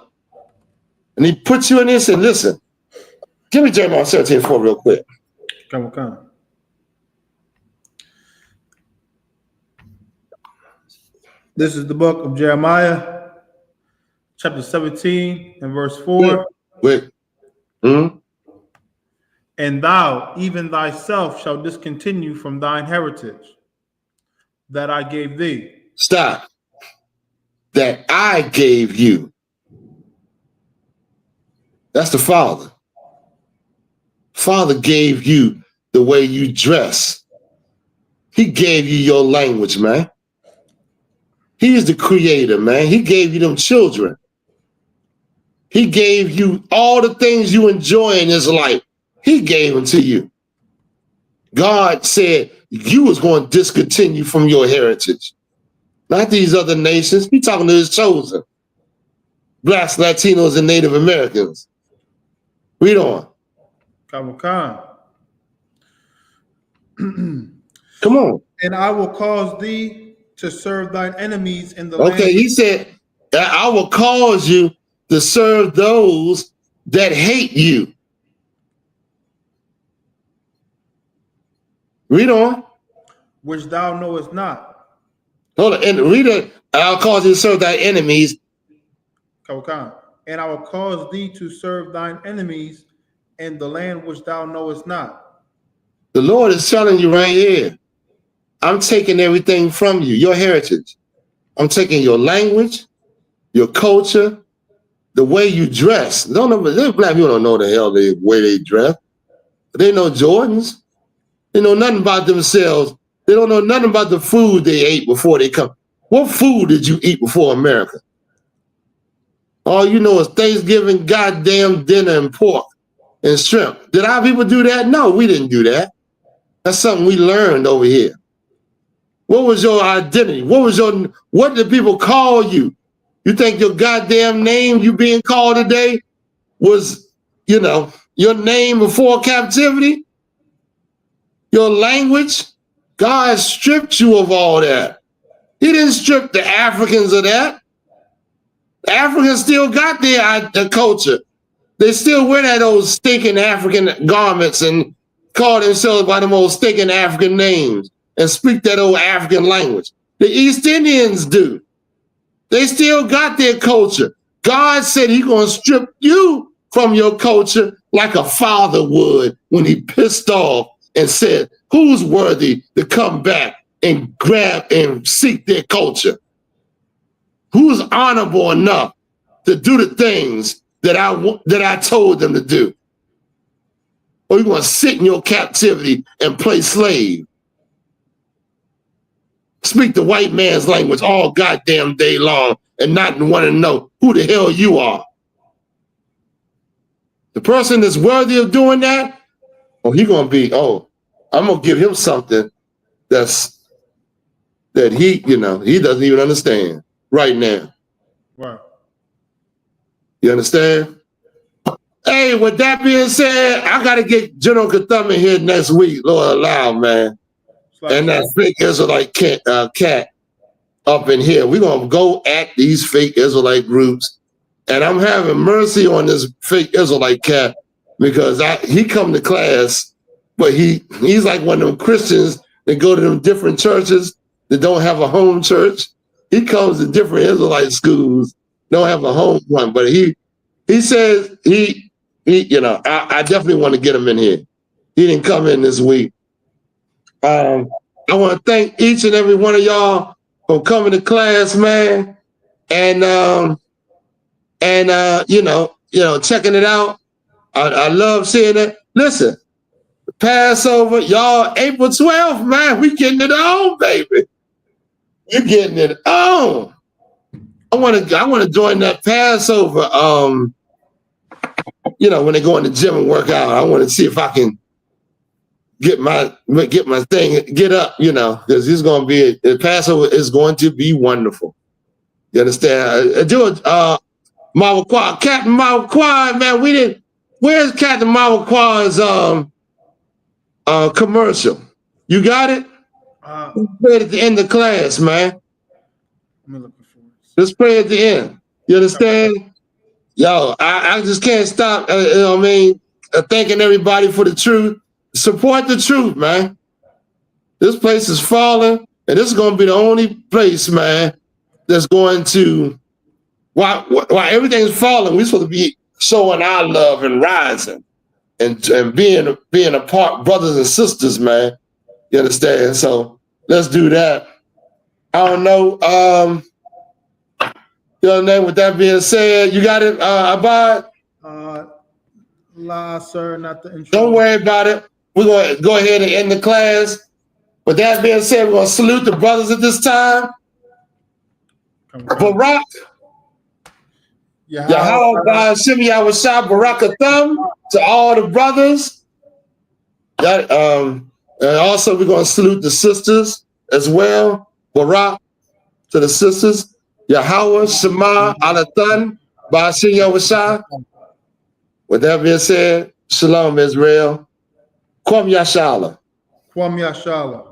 And he puts you in this and listen. Give me Jeremiah 17:4 real quick. Come on. This is the book of Jeremiah, chapter 17 and verse 4. Wait. And thou, even thyself, shall discontinue from thine heritage that I gave thee. Stop. That I gave you. That's the Father. Father gave you the way you dress. He gave you your language, man. He is the creator, man. He gave you them children. He gave you all the things you enjoy in this life. He gave them to you. God said you was going to discontinue from your heritage. Not these other nations. He's talking to his chosen. Blacks, Latinos, and Native Americans. Read on. Come on. And I will cause thee to serve thine enemies in the land. Okay, he said, I will cause you to serve those that hate you. Read on. Which thou knowest not. Hold on, and read it. I'll cause you to serve thy enemies. And I will cause thee to serve thine enemies in the land which thou knowest not. The Lord is telling you right here, I'm taking everything from you, your heritage. I'm taking your language, your culture, the way you dress. Black people don't know the hell the way they dress. They know Jordans. They know nothing about themselves. They don't know nothing about the food they ate before they come. What food did you eat before America? All you know is Thanksgiving, goddamn dinner and pork and shrimp. Did our people do that? No, we didn't do that. That's something we learned over here. What was your identity? What did people call you? You think your goddamn name you being called today was, you know, your name before captivity? Your language? God stripped you of all that. He didn't strip the Africans of that. The Africans still got their culture. They still wear those stinking African garments and call themselves by the most stinking African names and speak that old African language. The East Indians do. They still got their culture. God said he's going to strip you from your culture like a father would when he pissed off and said, who's worthy to come back and grab and seek their culture? Who's honorable enough to do the things that I told them to do? Or you going to sit in your captivity and play slave? Speak the white man's language all goddamn day long and not want to know who the hell you are. The person that's worthy of doing that, he going to be, I'm going to give him something that he, you know, he doesn't even understand right now. Wow. You understand? Hey, with that being said, I got to get General Katham in here next week, Lord allow, man. And that fake Israelite cat up in here. We're going to go at these fake Israelite groups. And I'm having mercy on this fake Israelite cat because he come to class, but he's like one of them Christians that go to them different churches that don't have a home church. He comes to different Israelite schools, don't have a home one, but he says he you know, I definitely want to get him in here. He didn't come in this week. I want to thank each and every one of y'all for coming to class, man, and you know, checking it out. I love seeing it. Listen, Passover, y'all, April 12th, man, we getting it on, baby. You're getting it on. I want to join that Passover. You know, when they go in the gym and work out, I want to see if I can get my thing, get up, you know, because the Passover is going to be wonderful. You understand? Mawakwa, Captain Mawakwa, man, where's Captain Mawakwa's commercial? You got it? Play it at the end of class, man. Just play at the end. You understand? Yo, I just can't stop, you know what I mean, thanking everybody for the truth. Support the truth, man. This place is falling, and this is going to be the only place, man, that's going to, while everything's falling, we're supposed to be showing our love and rising and being a part, brothers and sisters, man. You understand? So let's do that. I don't know. You know what I mean? With that being said, you got it, Abad? La, sir, not the intro. Don't worry about it. We're going to go ahead and end the class. With that being said, we're going to salute the brothers at this time. Barak. YAHAWAH, Shimmy Yahusha, Barakatham to all the brothers. And also, we're going to salute the sisters as well. Barak to the sisters. YAHAWAH, Shema, Alathan, Ba'ashim Yahusha. With that being said, Shalom, Israel. Kwam Yashala. Kwam Yashala.